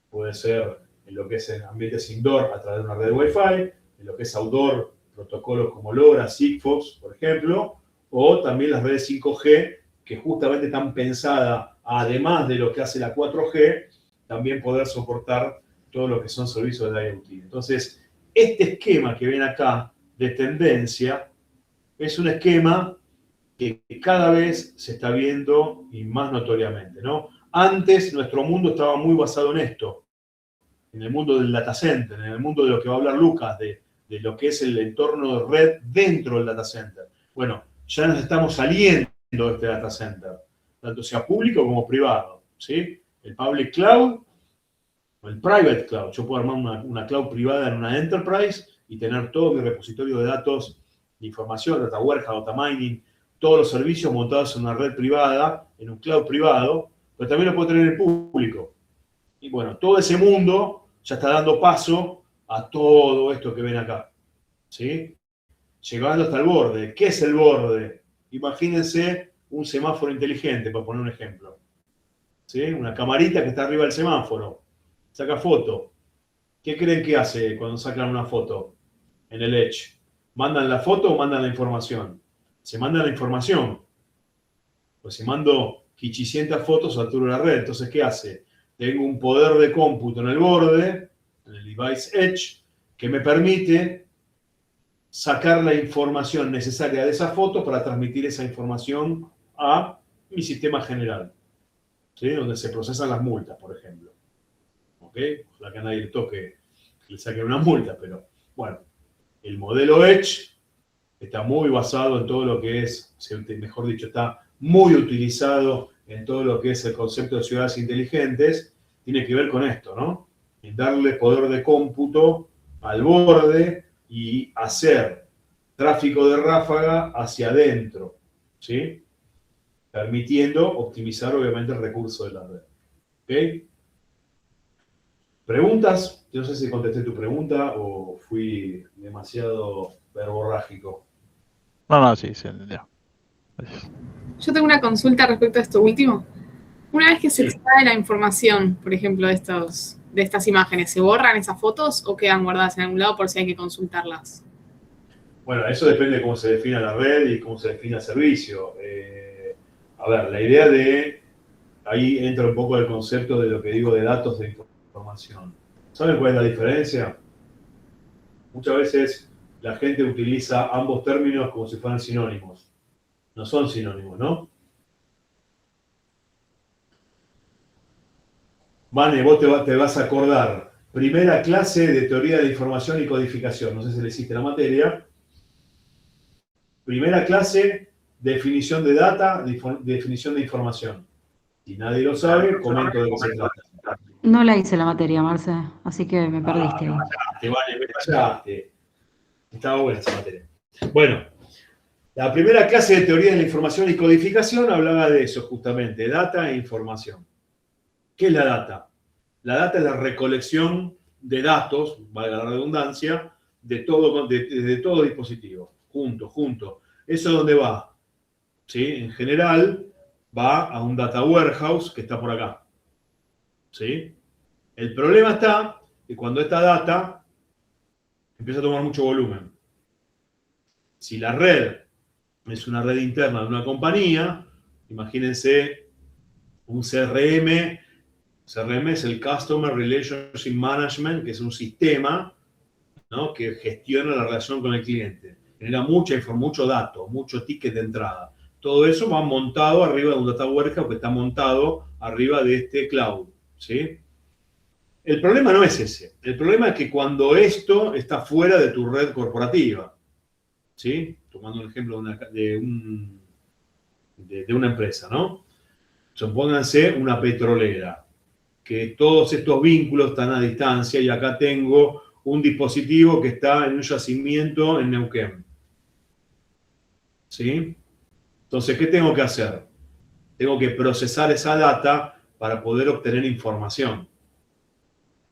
Puede ser en lo que es en ambientes indoor a través de una red de Wi-Fi, en lo que es outdoor, protocolos como LoRa, Sigfox, por ejemplo, o también las redes 5G, que justamente están pensadas, además de lo que hace la 4G, también poder soportar todo lo que son servicios de IoT. Entonces, este esquema que ven acá de tendencia es un esquema que cada vez se está viendo y más notoriamente, ¿no? Antes nuestro mundo estaba muy basado en esto, en el mundo del data center, en el mundo de lo que va a hablar Lucas, de lo que es el entorno de red dentro del data center. Bueno, ya nos estamos saliendo de este data center, tanto sea público como privado, ¿sí? El public cloud o el private cloud. Yo puedo armar una cloud privada en una enterprise y tener todo mi repositorio de datos, de información, data warehouse, data mining, todos los servicios montados en una red privada, en un cloud privado, pero también lo puedo tener en el público. Y bueno, todo ese mundo ya está dando paso a todo esto que ven acá, ¿sí? Llegando hasta el borde. ¿Qué es el borde? Imagínense un semáforo inteligente, para poner un ejemplo, ¿sí? Una camarita que está arriba del semáforo, saca foto. ¿Qué creen que hace cuando sacan una foto en el Edge? ¿Mandan la foto o mandan la información? Se manda la información. Pues si mando 500 fotos, saturo la red. Entonces, ¿qué hace? Tengo un poder de cómputo en el borde, en el device Edge, que me permite sacar la información necesaria de esa foto para transmitir esa información a mi sistema general, ¿sí? Donde se procesan las multas, por ejemplo. ¿Ok? Ojalá que a nadie le toque que le saquen una multa, pero bueno, el modelo Edge está muy basado en todo lo que es, mejor dicho, está muy utilizado en todo lo que es el concepto de ciudades inteligentes, tiene que ver con esto, ¿no? En darle poder de cómputo al borde y hacer tráfico de ráfaga hacia adentro, ¿sí? Permitiendo optimizar, obviamente, el recurso de la red. ¿Ok? ¿Preguntas? Yo no sé si contesté tu pregunta o fui demasiado verborrágico. No, sí, se entendió. Gracias. Yo tengo una consulta respecto a esto último. Una vez que se Sí. extrae la información, por ejemplo, de estas imágenes, ¿se borran esas fotos o quedan guardadas en algún lado por si hay que consultarlas? Bueno, eso depende de cómo se defina la red y cómo se defina el servicio. A ver, la idea de... Ahí entra un poco el concepto de lo que digo de datos de información. ¿Saben cuál es la diferencia? Muchas veces la gente utiliza ambos términos como si fueran sinónimos. No son sinónimos, ¿no? Vane, vos te vas a acordar. Primera clase de teoría de información y codificación. No sé si le hiciste la materia. Primera clase, definición de data, definición de información. Si nadie lo sabe, comento de qué se trata. No la hice la materia, Marce, así que me perdiste ahí. Vale, me fallaste. Estaba buena esa materia. Bueno, la primera clase de teoría de la información y codificación hablaba de eso justamente, data e información. ¿Qué es la data? La data es la recolección de datos, valga la redundancia, de todo dispositivo, junto. ¿Eso dónde va? ¿sí? En general, va a un data warehouse que está por acá. ¿Sí? El problema está que cuando esta data empieza a tomar mucho volumen. Si la red es una red interna de una compañía, imagínense un CRM. CRM es el Customer Relationship Management, que es un sistema, ¿no?, que gestiona la relación con el cliente. Genera mucho dato, mucho ticket de entrada. Todo eso va montado arriba de un data warehouse que está montado arriba de este cloud, ¿sí? El problema no es ese. El problema es que cuando esto está fuera de tu red corporativa, ¿sí? Tomando un ejemplo de una empresa, ¿no? Supónganse una petrolera, que todos estos vínculos están a distancia y acá tengo un dispositivo que está en un yacimiento en Neuquén. ¿Sí? Entonces, ¿qué tengo que hacer? Tengo que procesar esa data para poder obtener información.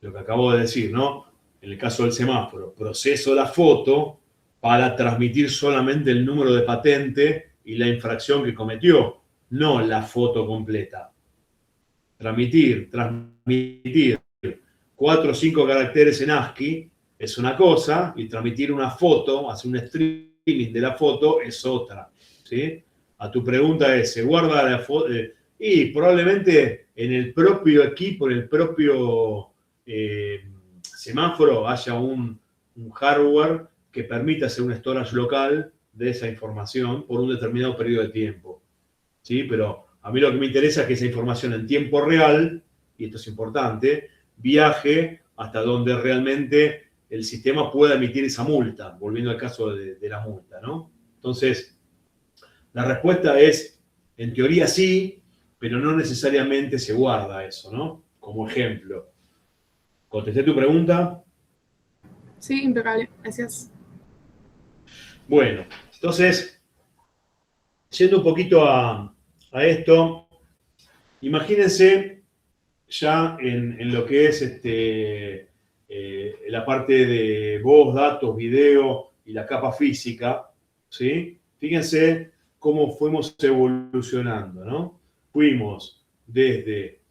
Lo que acabo de decir, ¿no? En el caso del semáforo, proceso la foto para transmitir solamente el número de patente y la infracción que cometió, no la foto completa. Transmitir 4 o 5 caracteres en ASCII es una cosa, y transmitir una foto, hacer un streaming de la foto es otra, ¿sí? A tu pregunta es, ¿se guarda la foto? Y probablemente en el propio equipo, en el propio semáforo, haya un hardware que permita hacer un storage local de esa información por un determinado periodo de tiempo, ¿sí? Pero a mí lo que me interesa es que esa información en tiempo real, y esto es importante, viaje hasta donde realmente el sistema pueda emitir esa multa, volviendo al caso de la multa, ¿no? Entonces, la respuesta es, en teoría sí, pero no necesariamente se guarda eso, ¿no? Como ejemplo. ¿Contesté tu pregunta? Sí, impecable. Gracias. Bueno, entonces, yendo un poquito a esto, imagínense ya en lo que es la parte de voz, datos, video y la capa física, ¿sí? Fíjense cómo fuimos evolucionando, ¿no? Fuimos desde,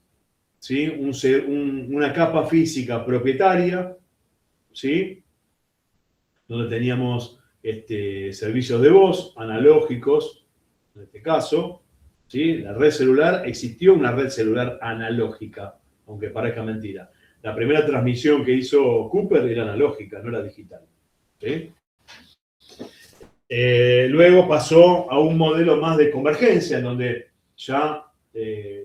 ¿sí?, una capa física propietaria, ¿sí?, donde teníamos servicios de voz analógicos, en este caso, ¿sí? La red celular, existió una red celular analógica, aunque parezca mentira. La primera transmisión que hizo Cooper era analógica, no era digital, ¿sí? Luego pasó a un modelo más de convergencia, en donde ya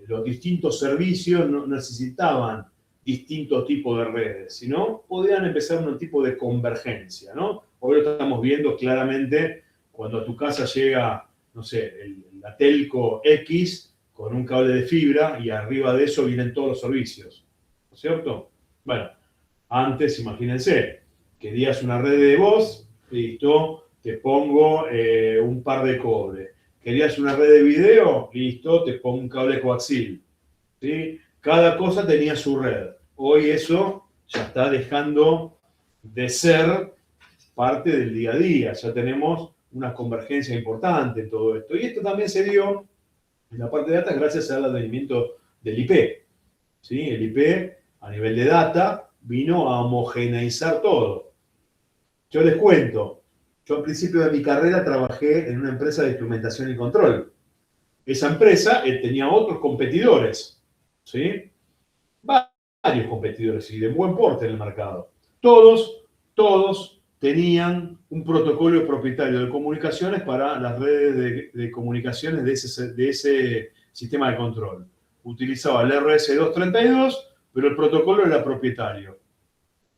los distintos servicios no necesitaban distintos tipos de redes, sino podían empezar un tipo de convergencia, ¿no? Hoy lo estamos viendo claramente cuando a tu casa llega, no sé, la telco X con un cable de fibra y arriba de eso vienen todos los servicios, ¿no es cierto? Bueno, antes, imagínense, querías una red de voz, listo, te pongo un par de cobre. Querías una red de video, listo, te pongo un cable coaxil, ¿sí? Cada cosa tenía su red. Hoy eso ya está dejando de ser parte del día a día. Ya tenemos una convergencia importante en todo esto. Y esto también se dio en la parte de data gracias al advenimiento del IP. ¿Sí? El IP, a nivel de data, vino a homogeneizar todo. Yo les cuento, yo al principio de mi carrera trabajé en una empresa de instrumentación y control. Esa empresa tenía otros competidores, ¿sí? Varios competidores y de buen porte en el mercado. Todos tenían un protocolo propietario de comunicaciones para las redes de comunicaciones de ese sistema de control. Utilizaba el RS-232, pero el protocolo era propietario.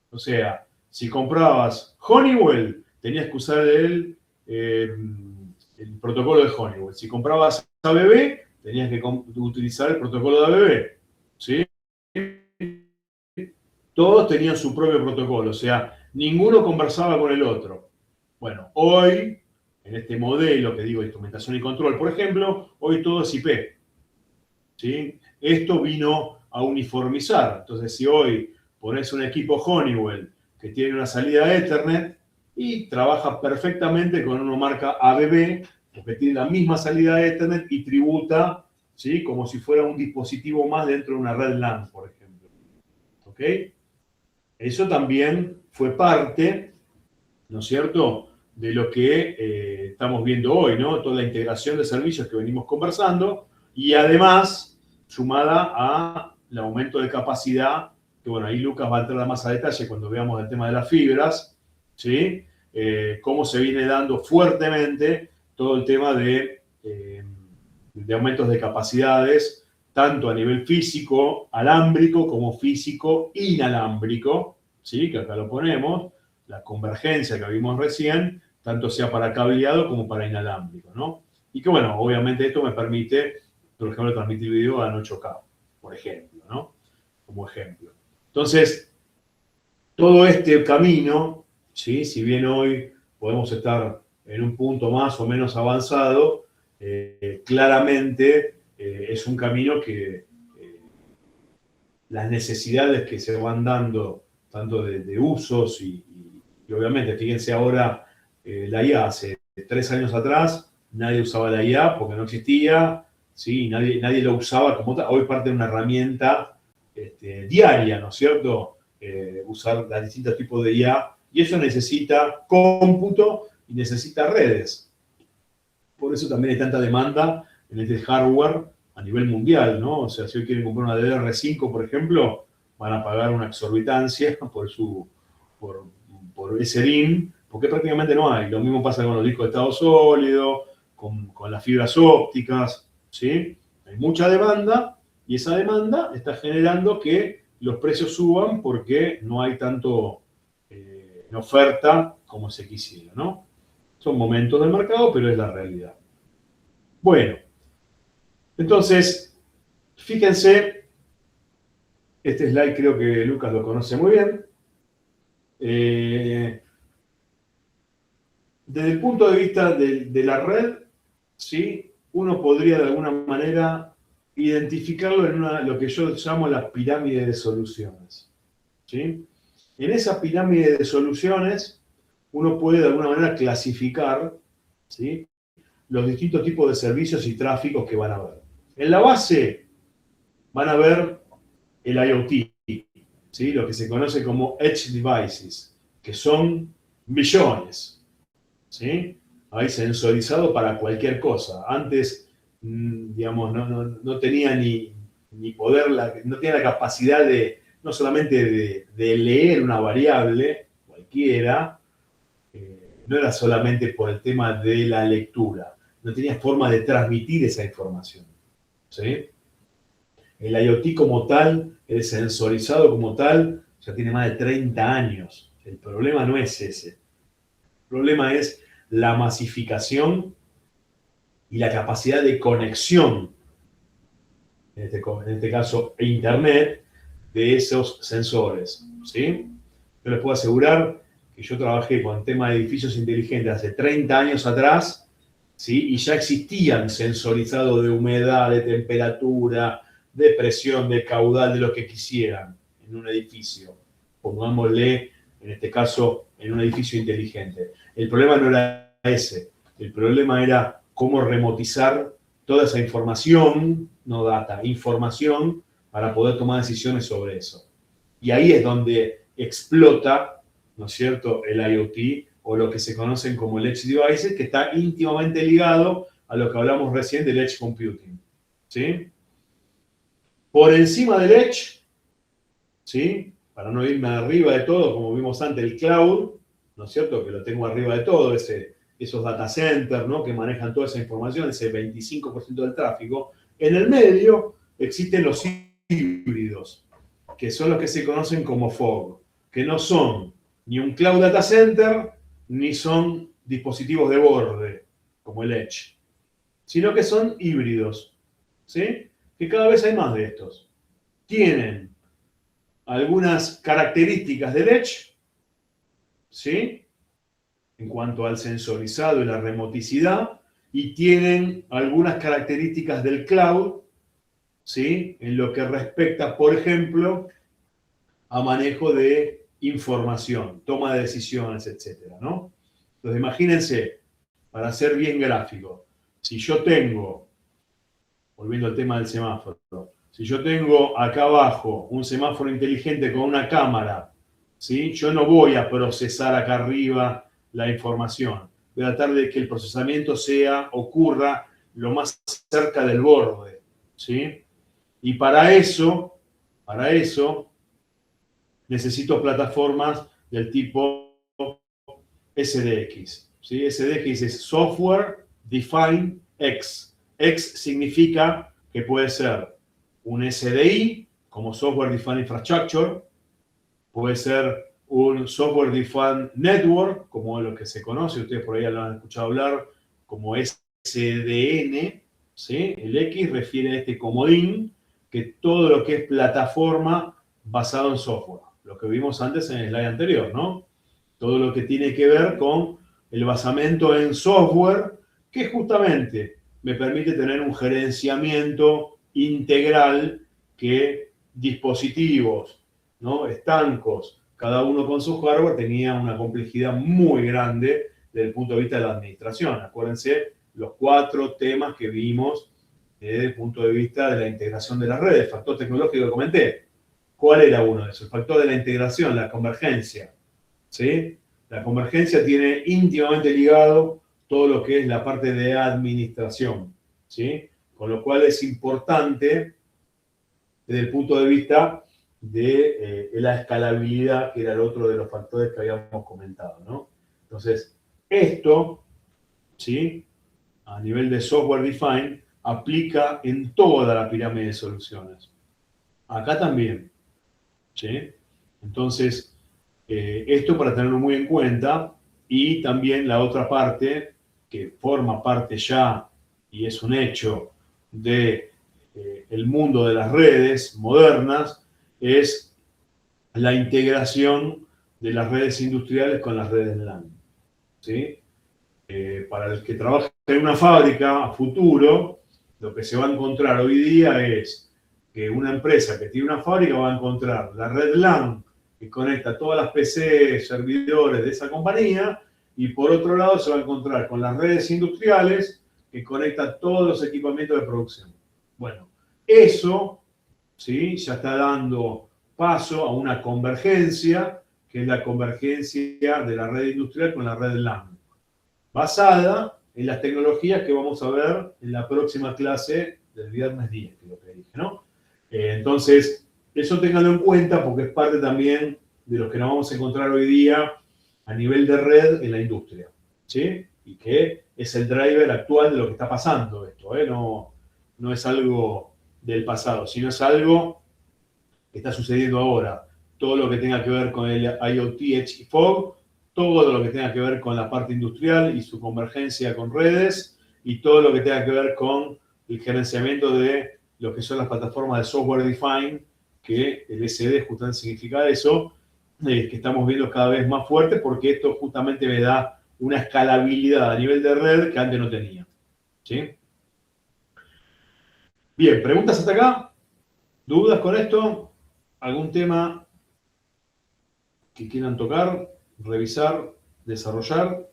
O sea, si comprabas Honeywell, tenías que usar el protocolo de Honeywell. Si comprabas ABB, tenías que utilizar el protocolo de ABB. ¿Sí? Todos tenían su propio protocolo, o sea, ninguno conversaba con el otro. Bueno, hoy, en este modelo que digo, instrumentación y control, por ejemplo, hoy todo es IP. ¿Sí? Esto vino a uniformizar. Entonces, si hoy pones un equipo Honeywell que tiene una salida Ethernet y trabaja perfectamente con una marca ABB, porque tiene la misma salida de Ethernet y tributa, ¿sí? Como si fuera un dispositivo más dentro de una red LAN, por ejemplo. ¿Ok? Eso también fue parte, ¿no es cierto?, de lo que estamos viendo hoy, ¿no? Toda la integración de servicios que venimos conversando y además sumada al aumento de capacidad, que bueno, ahí Lucas va a entrar más a detalle cuando veamos el tema de las fibras, ¿sí? Cómo se viene dando fuertemente todo el tema de aumentos de capacidades, tanto a nivel físico, alámbrico, como físico, inalámbrico, ¿sí? Que acá lo ponemos, la convergencia que vimos recién, tanto sea para cableado como para inalámbrico, ¿no? Y que bueno, obviamente esto me permite, por ejemplo, transmitir video a 8K, por ejemplo, ¿no? Como ejemplo. Entonces, todo este camino, ¿sí? Si bien hoy podemos estar en un punto más o menos avanzado, claramente es un camino que las necesidades que se van dando, tanto de usos y obviamente, fíjense ahora, la IA hace 3 años atrás, nadie usaba la IA porque no existía, ¿sí? Nadie lo usaba como tal. Hoy parte de una herramienta diaria, ¿no es cierto? Usar los distintos tipos de IA, y eso necesita cómputo y necesita redes. Por eso también hay tanta demanda en este hardware a nivel mundial, ¿no? O sea, si hoy quieren comprar una DDR5, por ejemplo, van a pagar una exorbitancia por ese DIMM, porque prácticamente no hay. Lo mismo pasa con los discos de estado sólido, con las fibras ópticas, ¿sí? Hay mucha demanda y esa demanda está generando que los precios suban porque no hay tanto en oferta como se quisiera, ¿no? Son momentos del mercado, pero es la realidad. Bueno, entonces, fíjense, este slide creo que Lucas lo conoce muy bien. Desde el punto de vista de la red, ¿sí? Uno podría de alguna manera identificarlo en lo que yo llamo la pirámide de soluciones, ¿sí? En esa pirámide de soluciones, uno puede de alguna manera clasificar, ¿sí?, los distintos tipos de servicios y tráficos que van a haber. En la base van a ver el IoT, ¿sí?, lo que se conoce como Edge Devices, que son millones, ¿sí? Hay sensorizado para cualquier cosa. Antes, digamos, no tenía ni poder, no tenía la capacidad de, no solamente de leer una variable cualquiera, no era solamente por el tema de la lectura, no tenía forma de transmitir esa información, ¿sí? El IoT como tal, el sensorizado como tal, ya tiene más de 30 años. El problema no es ese. El problema es la masificación y la capacidad de conexión, en este caso Internet, de esos sensores, ¿sí? Yo les puedo asegurar que yo trabajé con el tema de edificios inteligentes hace 30 años atrás, ¿sí? Y ya existían sensorizados de humedad, de temperatura, de presión, de caudal, de lo que quisieran en un edificio. Pongámosle, en este caso, en un edificio inteligente. El problema no era ese. El problema era cómo remotizar toda esa información, no data, información, para poder tomar decisiones sobre eso. Y ahí es donde explota, ¿no es cierto?, el IoT, o lo que se conocen como el Edge Devices, que está íntimamente ligado a lo que hablamos recién del Edge Computing, ¿sí? Por encima del Edge, ¿sí?, para no irme arriba de todo, como vimos antes, el Cloud, ¿no es cierto?, que lo tengo arriba de todo, esos data centers, ¿no?, que manejan toda esa información, ese 25% del tráfico. En el medio existen los híbridos, que son los que se conocen como FOG, que no son ni un Cloud Data Center, ni son dispositivos de borde, como el Edge, sino que son híbridos, ¿sí?, que cada vez hay más de estos. Tienen algunas características del Edge, ¿sí?, en cuanto al sensorizado y la remoticidad, y tienen algunas características del cloud, ¿sí?, en lo que respecta, por ejemplo, a manejo de información, toma de decisiones, etcétera, ¿no? Entonces, imagínense para ser bien gráfico, si yo tengo, volviendo al tema del semáforo, si yo tengo acá abajo un semáforo inteligente con una cámara, ¿sí? Yo no voy a procesar acá arriba la información. Voy a tratar de que el procesamiento ocurra lo más cerca del borde, ¿sí? Y para eso necesito plataformas del tipo SDX, ¿sí? SDX es Software Defined X. X significa que puede ser un SDI, como Software Defined Infrastructure, puede ser un Software Defined Network, como lo que se conoce, ustedes por ahí lo han escuchado hablar, como SDN, ¿sí? El X refiere a este comodín, que todo lo que es plataforma basado en software, lo que vimos antes en el slide anterior, ¿no? Todo lo que tiene que ver con el basamento en software, que justamente me permite tener un gerenciamiento integral que dispositivos, ¿no? Estancos, cada uno con su hardware, tenía una complejidad muy grande desde el punto de vista de la administración. Acuérdense los 4 temas que vimos desde el punto de vista de la integración de las redes, factor tecnológico que comenté. ¿Cuál era uno de esos? El factor de la integración, la convergencia, ¿sí? La convergencia tiene íntimamente ligado todo lo que es la parte de administración, ¿sí? Con lo cual es importante desde el punto de vista de la escalabilidad, que era el otro de los factores que habíamos comentado, ¿no? Entonces, esto, ¿sí? A nivel de software defined, aplica en toda la pirámide de soluciones. Acá también, ¿sí? Entonces, esto para tenerlo muy en cuenta, y también la otra parte, que forma parte ya, y es un hecho, de el mundo de las redes modernas, es la integración de las redes industriales con las redes LAN, ¿sí? Para el que trabaja en una fábrica a futuro, lo que se va a encontrar hoy día es que una empresa que tiene una fábrica va a encontrar la red LAN que conecta todas las PC, servidores de esa compañía, y por otro lado se va a encontrar con las redes industriales que conecta todos los equipamientos de producción. Bueno, eso, ¿sí? Ya está dando paso a una convergencia, que es la convergencia de la red industrial con la red LAN, basada en las tecnologías que vamos a ver en la próxima clase del viernes 10, que es lo que dije, ¿no? Entonces, eso ténganlo en cuenta porque es parte también de lo que nos vamos a encontrar hoy día a nivel de red en la industria, ¿sí? Y que es el driver actual de lo que está pasando esto, ¿eh? No es algo del pasado, sino es algo que está sucediendo ahora. Todo lo que tenga que ver con el IoT, Edge y Fog, todo lo que tenga que ver con la parte industrial y su convergencia con redes, y todo lo que tenga que ver con el gerenciamiento de lo que son las plataformas de software defined, que el SD justamente significa eso, que estamos viendo cada vez más fuerte, porque esto justamente me da una escalabilidad a nivel de red que antes no tenía, ¿sí? Bien, ¿preguntas hasta acá? ¿Dudas con esto? ¿Algún tema que quieran tocar, revisar, desarrollar?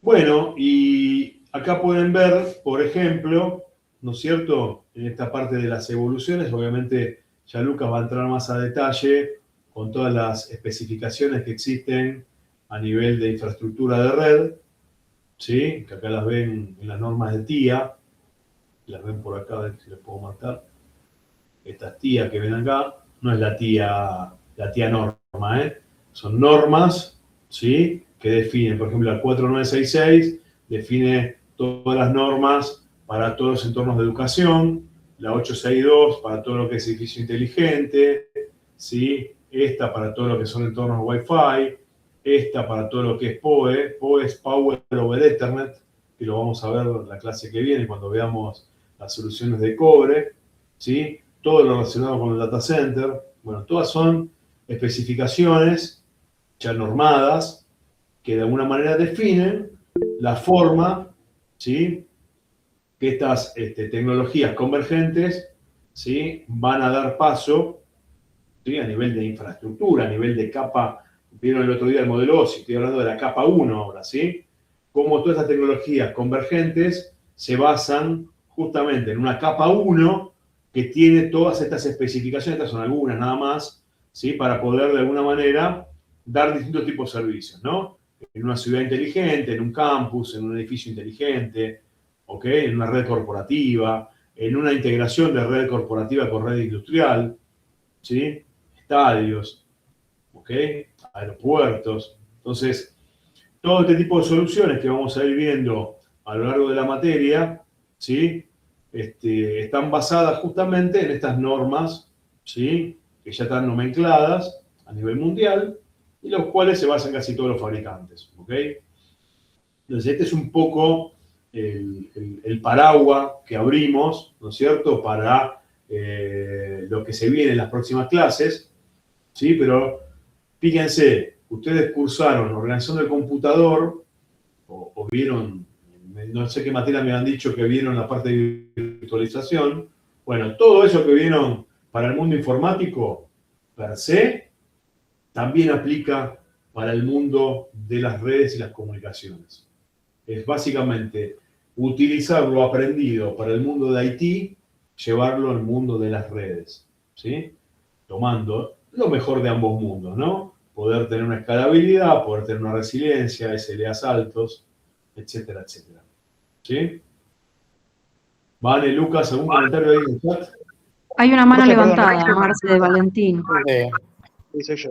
Bueno, y acá pueden ver, por ejemplo, ¿no es cierto?, en esta parte de las evoluciones, obviamente ya Lucas va a entrar más a detalle con todas las especificaciones que existen a nivel de infraestructura de red, ¿sí? Que acá las ven en las normas de TIA, las ven por acá, a ver si les puedo marcar. Estas TIA que ven acá, no es la TIA norma, ¿eh? Son normas, ¿sí? Que definen, por ejemplo, la 4966 define todas las normas para todos los entornos de educación, la 862 para todo lo que es edificio inteligente, ¿sí? Esta para todo lo que son entornos Wi-Fi, esta para todo lo que es PoE. PoE es Power over Ethernet, que lo vamos a ver en la clase que viene cuando veamos las soluciones de cobre, ¿sí? Todo lo relacionado con el data center. Bueno, todas son especificaciones ya normadas que de alguna manera definen la forma, ¿sí?, que estas tecnologías convergentes, ¿sí?, van a dar paso ¿sí? A nivel de infraestructura, a nivel de capa. Vieron el otro día el modelo OSI, estoy hablando de la capa 1 ahora, ¿sí? Cómo todas estas tecnologías convergentes se basan justamente en una capa 1 que tiene todas estas especificaciones, estas son algunas nada más, ¿sí? Para poder de alguna manera dar distintos tipos de servicios, ¿no? En una ciudad inteligente, en un campus, en un edificio inteligente, ¿ok? En una red corporativa, en una integración de red corporativa con red industrial, ¿sí? Estadios, ¿ok? Aeropuertos. Entonces, todo este tipo de soluciones que vamos a ir viendo a lo largo de la materia, ¿sí? Están basadas justamente en estas normas, ¿sí? Que ya están nomencladas a nivel mundial y los cuales se basan casi todos los fabricantes, ¿ok? Entonces, este es un poco el paraguas que abrimos, ¿no es cierto?, para lo que se viene en las próximas clases, ¿sí? Pero fíjense, ustedes cursaron organización del computador o vieron, no sé qué materia me han dicho que vieron la parte de virtualización. Bueno, todo eso que vieron para el mundo informático, per se, también aplica para el mundo de las redes y las comunicaciones. Es básicamente utilizar lo aprendido para el mundo de IT, llevarlo al mundo de las redes, ¿sí? Tomando lo mejor de ambos mundos, ¿no? Poder tener una escalabilidad, poder tener una resiliencia, SLAs altos, etcétera, etcétera. ¿Sí? Vale, Lucas, ¿algún comentario ahí en el chat? Hay una mano Profe, perdón, levantada, Marce de Valentín. Sí, soy yo.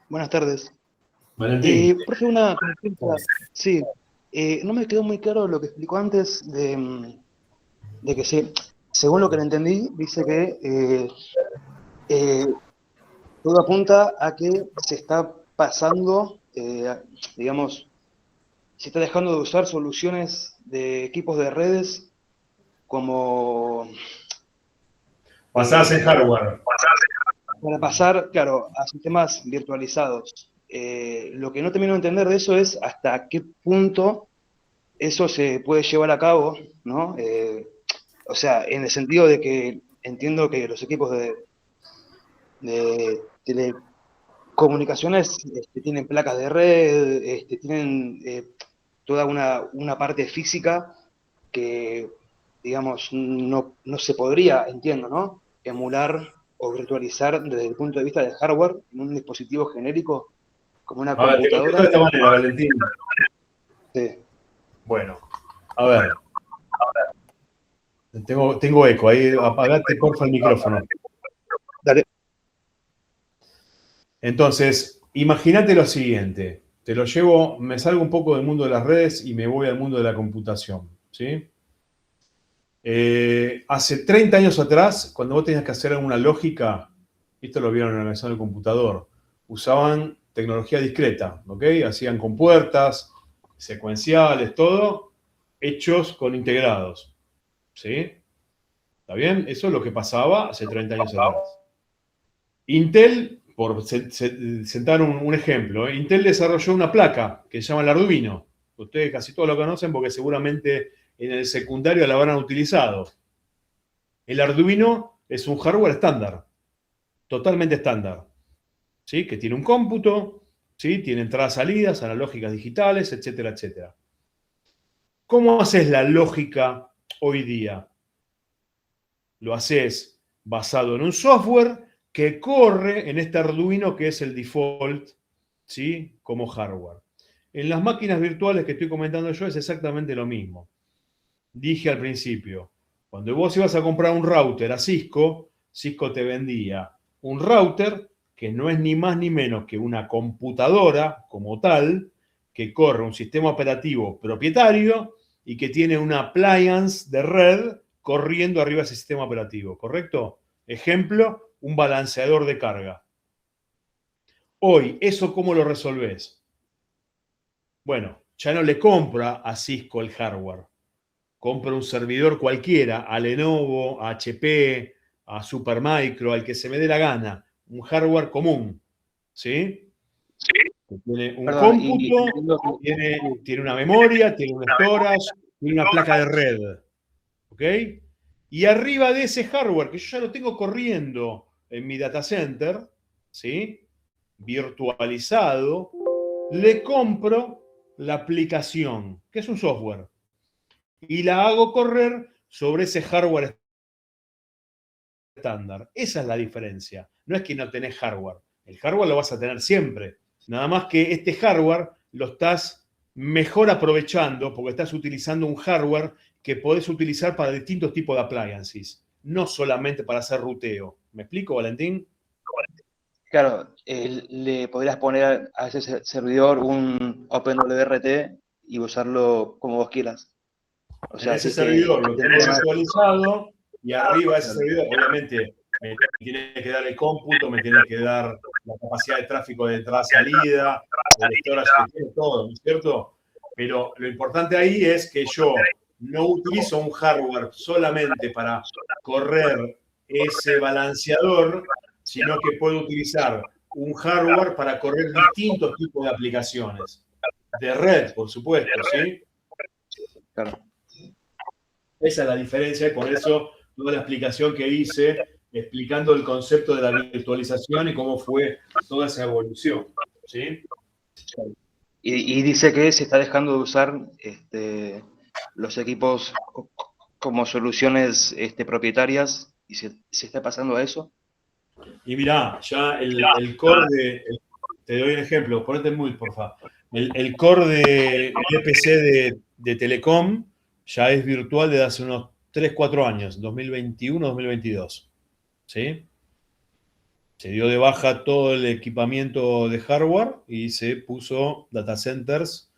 Buenas tardes. Valentín. Profe, una consulta. Sí, no me quedó muy claro lo que explicó antes de que según lo que le entendí, dice que todo apunta a que se está pasando, digamos, se está dejando de usar soluciones de equipos de redes como Basadas en hardware. para pasar, claro, a sistemas virtualizados. Lo que no termino de entender de eso es hasta qué punto eso se puede llevar a cabo, ¿no? O sea, en el sentido de que entiendo que los equipos de telecomunicaciones tienen placas de red, tienen toda una parte física que, digamos, no se podría, entiendo, ¿no?, emular o virtualizar desde el punto de vista del hardware en un dispositivo genérico como una A ver, te contesto de computadora. esta manera, Valentín. Sí. Bueno, a ver. Tengo eco, ahí apagate porfa el micrófono. Dale. Entonces, imagínate lo siguiente. Te lo llevo, me salgo un poco del mundo de las redes y me voy al mundo de la computación, ¿sí? Hace 30 años atrás, cuando vos tenías que hacer alguna lógica, esto lo vieron en la organización del computador, usaban tecnología discreta, ¿ok? Hacían compuertas, secuenciales, todo, hechos con integrados, ¿sí? ¿Está bien? Eso es lo que pasaba hace 30 años atrás. Intel, por sentar un ejemplo, Intel desarrolló una placa que se llama el Arduino. Ustedes casi todos lo conocen porque seguramente en el secundario la habrán utilizado. El Arduino es un hardware estándar, totalmente estándar, ¿sí? Que tiene un cómputo, ¿sí? Tiene entradas, salidas, analógicas digitales, etcétera, etcétera. ¿Cómo haces la lógica hoy día? Lo haces basado en un software que corre en este Arduino que es el default, ¿sí? Como hardware. En las máquinas virtuales que estoy comentando yo es exactamente lo mismo. Dije al principio, cuando vos ibas a comprar un router a Cisco, Cisco te vendía un router que no es ni más ni menos que una computadora como tal, que corre un sistema operativo propietario y que tiene una appliance de red corriendo arriba de ese sistema operativo, ¿correcto? Ejemplo, un balanceador de carga. Hoy, ¿eso cómo lo resolvés? Bueno, ya no le compra a Cisco el hardware. Compra un servidor cualquiera, a Lenovo, a HP, a Supermicro, al que se me dé la gana. Un hardware común, ¿sí? Sí. Que tiene un cómputo, tiene una memoria, tiene un storage, tiene una placa de red. ¿Ok? Y arriba de ese hardware, que yo ya lo tengo corriendo en mi data center, ¿sí? Virtualizado, le compro la aplicación, que es un software, y la hago correr sobre ese hardware estándar. Esa es la diferencia. No es que no tenés hardware. El hardware lo vas a tener siempre. Nada más que este hardware lo estás mejor aprovechando porque estás utilizando un hardware que podés utilizar para distintos tipos de appliances, no solamente para hacer ruteo. ¿Me explico, Valentín? Claro, le podrías poner a ese servidor un OpenWRT y usarlo como vos quieras. O En sea, ese así que servidor lo tengo tendría más. virtualizado y arriba de ese servidor, obviamente, me tiene que dar el cómputo, me tiene que dar la capacidad de tráfico de entrada-salida, el storage que tiene, todo, ¿no es cierto? Pero lo importante ahí es que yo no utilizo un hardware solamente para correr ese balanceador, sino que puedo utilizar un hardware para correr distintos tipos de aplicaciones. De red, por supuesto, ¿sí? Claro. Esa es la diferencia y por eso toda la explicación que hice explicando el concepto de la virtualización y cómo fue toda esa evolución. ¿Sí? Y dice que se está dejando de usar los equipos como soluciones propietarias y se está pasando a eso. Y mirá, ya el core de... te doy un ejemplo, ponete en mute, por favor. El core de EPC de Telecom ya es virtual desde hace unos 3-4 años, 2021-2022. ¿Sí? Se dio de baja todo el equipamiento de hardware y se puso data centers,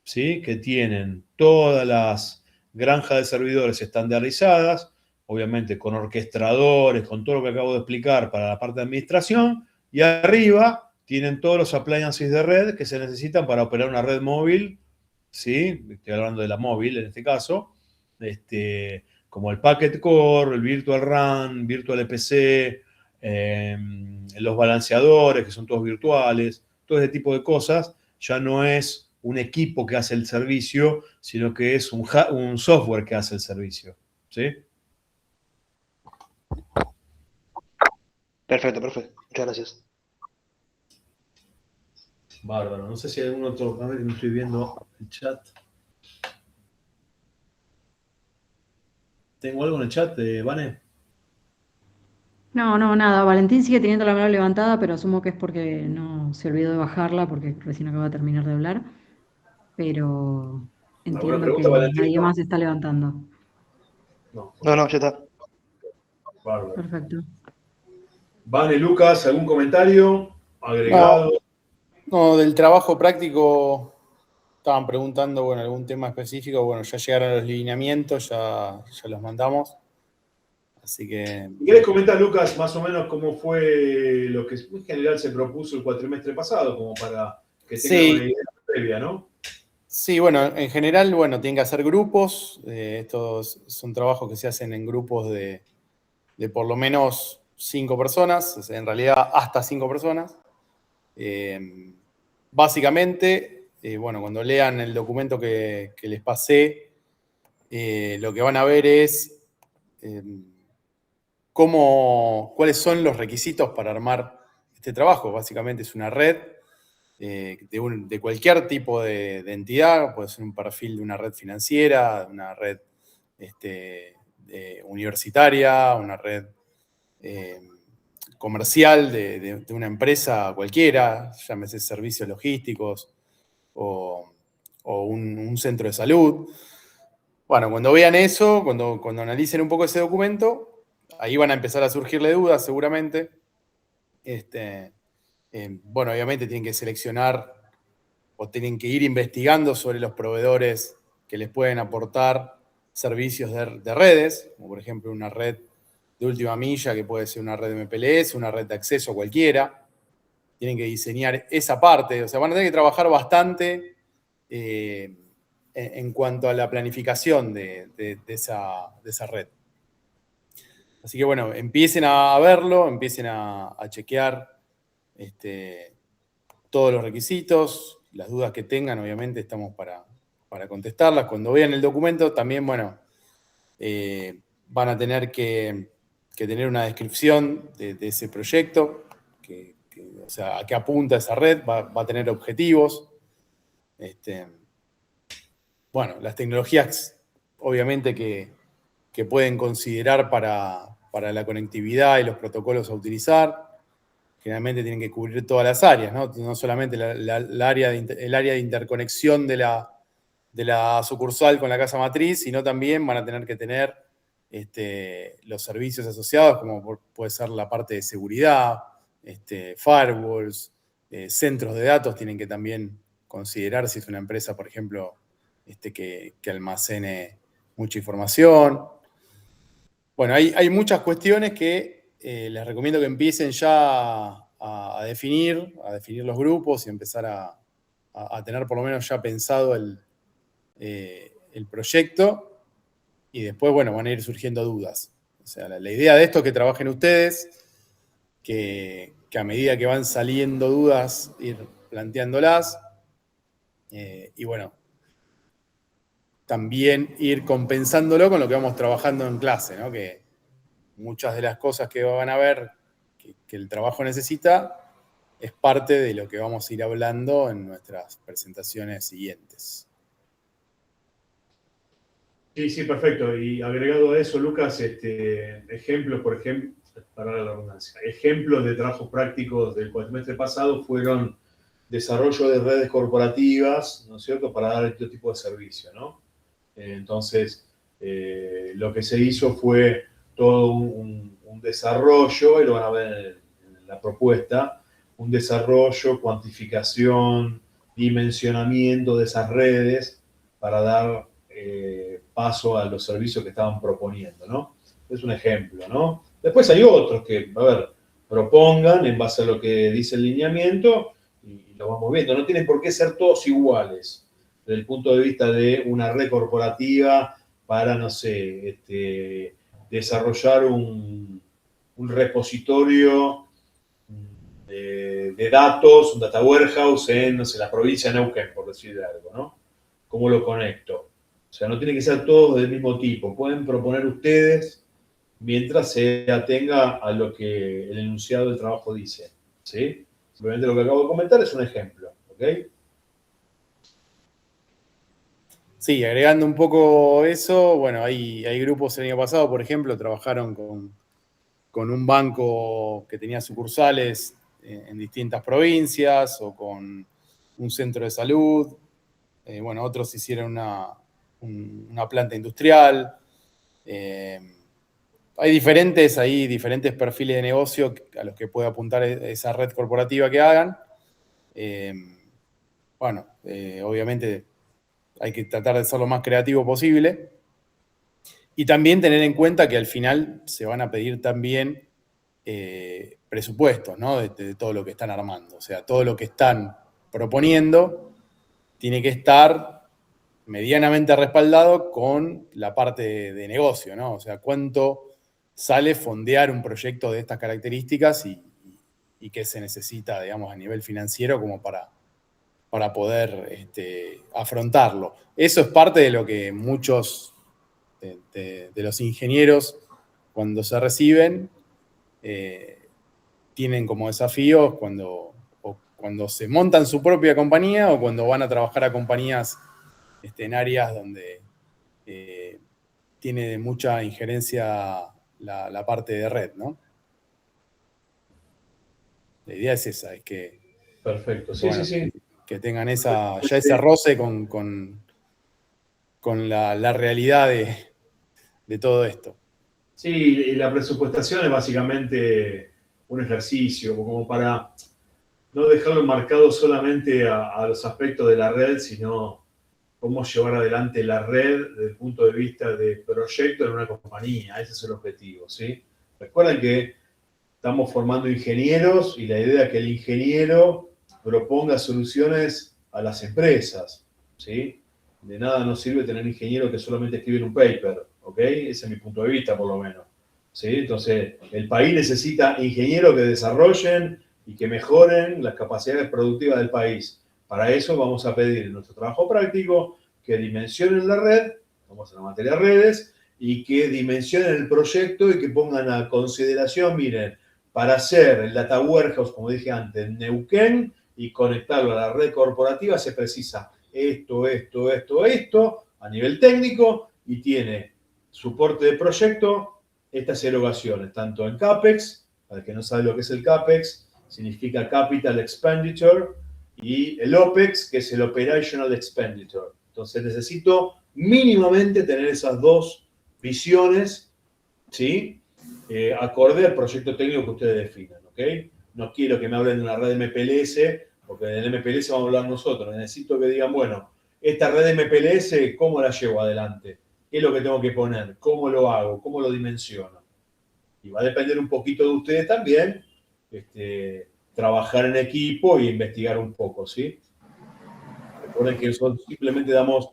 ¿sí? Que tienen todas las granjas de servidores estandarizadas, obviamente con orquestadores, con todo lo que acabo de explicar para la parte de administración, y arriba tienen todos los appliances de red que se necesitan para operar una red móvil, ¿sí? Estoy hablando de la móvil en este caso, como el Packet Core, el Virtual RAN, Virtual EPC, los balanceadores, que son todos virtuales, todo ese tipo de cosas. Ya no es un equipo que hace el servicio, sino que es un software que hace el servicio. ¿Sí? Perfecto, profe. Muchas gracias. Bárbaro. No sé si hay algún otro. A ver, no estoy viendo el chat. ¿Tengo algo en el chat, Vane? No, nada. Valentín sigue teniendo la mano levantada, pero asumo que es porque no se olvidó de bajarla, porque recién acaba de terminar de hablar. Pero ¿Alguna entiendo pregunta, que Valentín? nadie más está levantando. No. No, ya está. Bárbaro. Perfecto. Vane, Lucas, ¿algún comentario agregado? No, del trabajo práctico estaban preguntando, bueno, algún tema específico. Bueno, ya llegaron los lineamientos, ya los mandamos. Así que... ¿Quieres comentar, Lucas, más o menos cómo fue lo que en general se propuso el cuatrimestre pasado, como para que tengan una idea previa, ¿no? Sí, bueno, en general, bueno, tienen que hacer grupos. Estos son trabajos que se hacen en grupos de por lo menos 5 personas, o sea, en realidad hasta 5 personas. Básicamente, bueno, cuando lean el documento que les pasé, lo que van a ver es cuáles son los requisitos para armar este trabajo. Básicamente es una red de cualquier tipo de entidad, puede ser un perfil de una red financiera, una red universitaria, una red comercial de una empresa cualquiera, llámese servicios logísticos o un centro de salud. Bueno, cuando vean eso, cuando analicen un poco ese documento, ahí van a empezar a surgirle dudas seguramente. Bueno, obviamente tienen que seleccionar o tienen que ir investigando sobre los proveedores que les pueden aportar servicios de redes, como por ejemplo una red de última milla que puede ser una red de MPLS, una red de acceso cualquiera. Tienen que diseñar esa parte, o sea, van a tener que trabajar bastante en cuanto a la planificación de esa red. Así que bueno, empiecen a verlo, empiecen a chequear todos los requisitos, las dudas que tengan, obviamente estamos para contestarlas. Cuando vean el documento también, bueno, van a tener que tener una descripción de ese proyecto, que o sea, a qué apunta esa red, va a tener objetivos. Bueno, las tecnologías, obviamente, que pueden considerar para la conectividad y los protocolos a utilizar, generalmente tienen que cubrir todas las áreas, ¿no? No solamente el área de interconexión de la sucursal con la casa matriz, sino también van a tener que tener los servicios asociados, como puede ser la parte de seguridad, firewalls, centros de datos, tienen que también considerar si es una empresa, por ejemplo, que almacene mucha información. Bueno, hay muchas cuestiones que les recomiendo que empiecen ya a definir los grupos y empezar a tener por lo menos ya pensado el proyecto, y después, bueno, van a ir surgiendo dudas. O sea, la idea de esto es que trabajen ustedes, que a medida que van saliendo dudas, ir planteándolas, y bueno, también ir compensándolo con lo que vamos trabajando en clase, ¿no? Que muchas de las cosas que van a ver que el trabajo necesita es parte de lo que vamos a ir hablando en nuestras presentaciones siguientes. Sí, perfecto. Y agregado a eso, Lucas, ejemplos, por ejemplo, para la redundancia, ejemplos de trabajos prácticos del cuatrimestre pasado fueron desarrollo de redes corporativas, ¿no es cierto?, para dar este tipo de servicio, ¿no? Entonces, lo que se hizo fue todo un desarrollo, y lo van a ver en la propuesta, un desarrollo, cuantificación, dimensionamiento de esas redes para dar paso a los servicios que estaban proponiendo, ¿no? Es un ejemplo, ¿no? Después hay otros que, a ver, propongan en base a lo que dice el lineamiento y lo vamos viendo. No tienen por qué ser todos iguales desde el punto de vista de una red corporativa para, no sé, desarrollar un repositorio de datos, un data warehouse en, no sé, la provincia de Neuquén, por decir algo, ¿no? ¿Cómo lo conecto? O sea, no tiene que ser todos del mismo tipo. Pueden proponer ustedes mientras se atenga a lo que el enunciado del trabajo dice, ¿sí? Simplemente lo que acabo de comentar es un ejemplo, ¿ok? Sí, agregando un poco eso, bueno, hay grupos el año pasado, por ejemplo, trabajaron con un banco que tenía sucursales en distintas provincias o con un centro de salud. Bueno, otros hicieron una planta industrial. Hay diferentes perfiles de negocio a los que puede apuntar esa red corporativa que hagan. Bueno, obviamente hay que tratar de ser lo más creativo posible. Y también tener en cuenta que al final se van a pedir también presupuestos, ¿no? De todo lo que están armando. O sea, todo lo que están proponiendo tiene que estar medianamente respaldado con la parte de negocio, ¿no? O sea, cuánto sale fondear un proyecto de estas características y qué se necesita, digamos, a nivel financiero como para poder afrontarlo. Eso es parte de lo que muchos de los ingenieros, cuando se reciben, tienen como desafíos cuando se montan su propia compañía o cuando van a trabajar a compañías en áreas donde tiene mucha injerencia la parte de red, ¿no? La idea es esa, es que... Perfecto, sí, bueno, sí. Que tengan ya ese roce con la realidad de todo esto. Sí, y la presupuestación es básicamente un ejercicio, como para no dejarlo marcado solamente a los aspectos de la red, sino cómo llevar adelante la red desde el punto de vista de proyecto en una compañía. Ese es el objetivo, ¿sí? Recuerden que estamos formando ingenieros y la idea es que el ingeniero proponga soluciones a las empresas, ¿sí? De nada nos sirve tener ingenieros que solamente escriben un paper, ¿ok? Ese es mi punto de vista, por lo menos, ¿sí? Entonces, el país necesita ingenieros que desarrollen y que mejoren las capacidades productivas del país. Para eso vamos a pedir en nuestro trabajo práctico que dimensionen la red, vamos a la materia de redes, y que dimensionen el proyecto y que pongan a consideración, miren, para hacer el Data Warehouse, como dije antes, en Neuquén y conectarlo a la red corporativa, se precisa esto, a nivel técnico, y tiene soporte de proyecto, estas erogaciones, tanto en CAPEX, para el que no sabe lo que es el CAPEX, significa Capital Expenditure, y el OPEX, que es el Operational Expenditure. Entonces necesito mínimamente tener esas dos visiones, ¿sí? Acorde al proyecto técnico que ustedes definan, ¿ok? No quiero que me hablen de una red MPLS, porque del MPLS vamos a hablar nosotros. Necesito que digan, bueno, esta red MPLS, ¿cómo la llevo adelante? ¿Qué es lo que tengo que poner? ¿Cómo lo hago? ¿Cómo lo dimensiono? Y va a depender un poquito de ustedes también, trabajar en equipo y investigar un poco, ¿sí? Recuerden que nosotros simplemente damos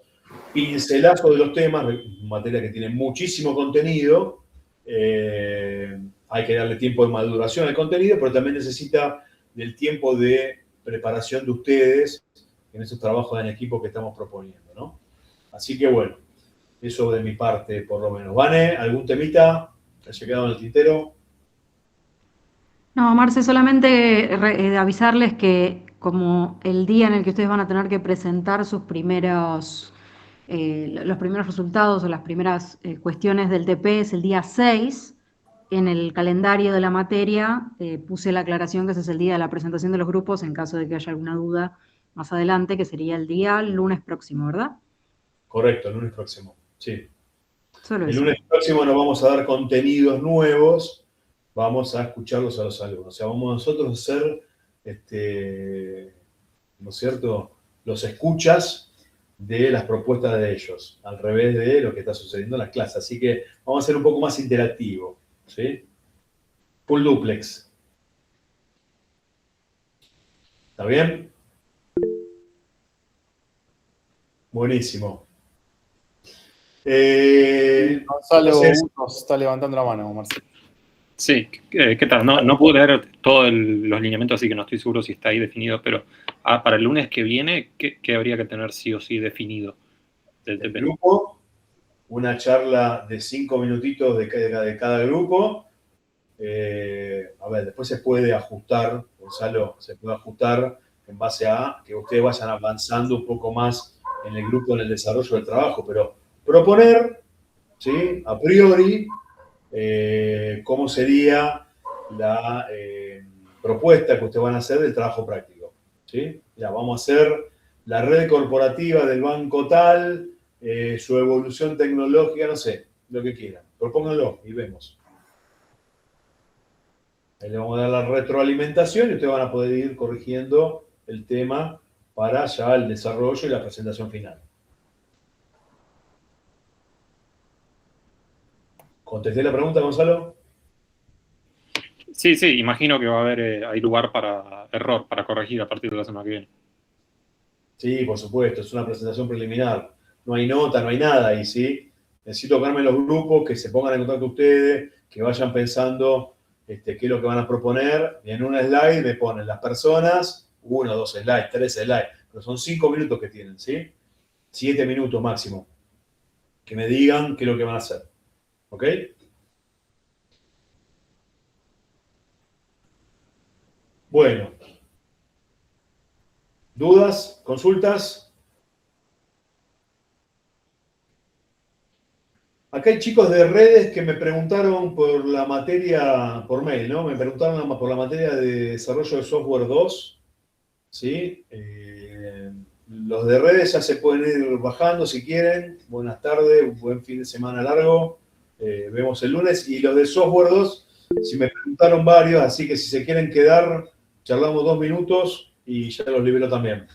pincelazo de los temas, materia que tiene muchísimo contenido. Hay que darle tiempo de maduración al contenido, pero también necesita del tiempo de preparación de ustedes en esos trabajos en equipo que estamos proponiendo, ¿no? Así que bueno, eso de mi parte por lo menos. Vane, ¿algún temita que haya quedado en el tintero? No, Marce, solamente avisarles que como el día en el que ustedes van a tener que presentar sus primeros, los primeros resultados o las primeras cuestiones del TP es el día 6, en el calendario de la materia puse la aclaración que ese es el día de la presentación de los grupos en caso de que haya alguna duda más adelante, que sería el día lunes próximo, ¿verdad? Correcto, el lunes próximo, sí. Solo El eso. lunes próximo nos vamos a dar contenidos nuevos, vamos a escucharlos a los alumnos. O sea, vamos nosotros a ser, ¿no es cierto?, los escuchas de las propuestas de ellos, al revés de lo que está sucediendo en las clases. Así que vamos a ser un poco más interactivo, ¿sí? Full duplex. ¿Está bien? Buenísimo. Gonzalo Entonces, Bustos está levantando la mano, Marcelo. Sí, ¿qué tal? No pude leer todos los lineamientos, así que no estoy seguro si está ahí definido, pero para el lunes que viene, ¿qué habría que tener sí o sí definido del el TP? grupo, una charla de 5 minutitos de cada grupo. A ver, después se puede ajustar, Gonzalo, se puede ajustar en base a que ustedes vayan avanzando un poco más en el grupo, en el desarrollo del trabajo, pero proponer, ¿sí?, a priori, cómo sería la propuesta que ustedes van a hacer del trabajo práctico, ¿sí? Ya, vamos a hacer la red corporativa del banco tal, su evolución tecnológica, no sé, lo que quieran. Propónganlo y vemos. Ahí le vamos a dar la retroalimentación y ustedes van a poder ir corrigiendo el tema para ya el desarrollo y la presentación final. ¿Contesté la pregunta, Gonzalo? Sí, imagino que va a haber hay lugar para error, para corregir a partir de la semana que viene. Sí, por supuesto, es una presentación preliminar. No hay nota, no hay nada ahí, ¿sí? Necesito tocarme los grupos, que se pongan en contacto ustedes, que vayan pensando qué es lo que van a proponer. Y en un slide me ponen las personas, 1, 2 slides, 3 slides, pero son 5 minutos que tienen, ¿sí? 7 minutos máximo. Que me digan qué es lo que van a hacer. ¿Ok? Bueno. ¿Dudas? ¿Consultas? Acá hay chicos de redes que me preguntaron por la materia, por mail, ¿no? Me preguntaron por la materia de desarrollo de software 2, ¿sí? Los de redes ya se pueden ir bajando si quieren. Buenas tardes, un buen fin de semana largo. Vemos el lunes. Y los de software 2, si me preguntaron varios, así que si se quieren quedar, charlamos 2 minutos y ya los libero también.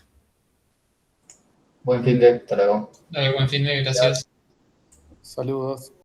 Buen fin de, hasta luego. Buen fin de, gracias. Saludos.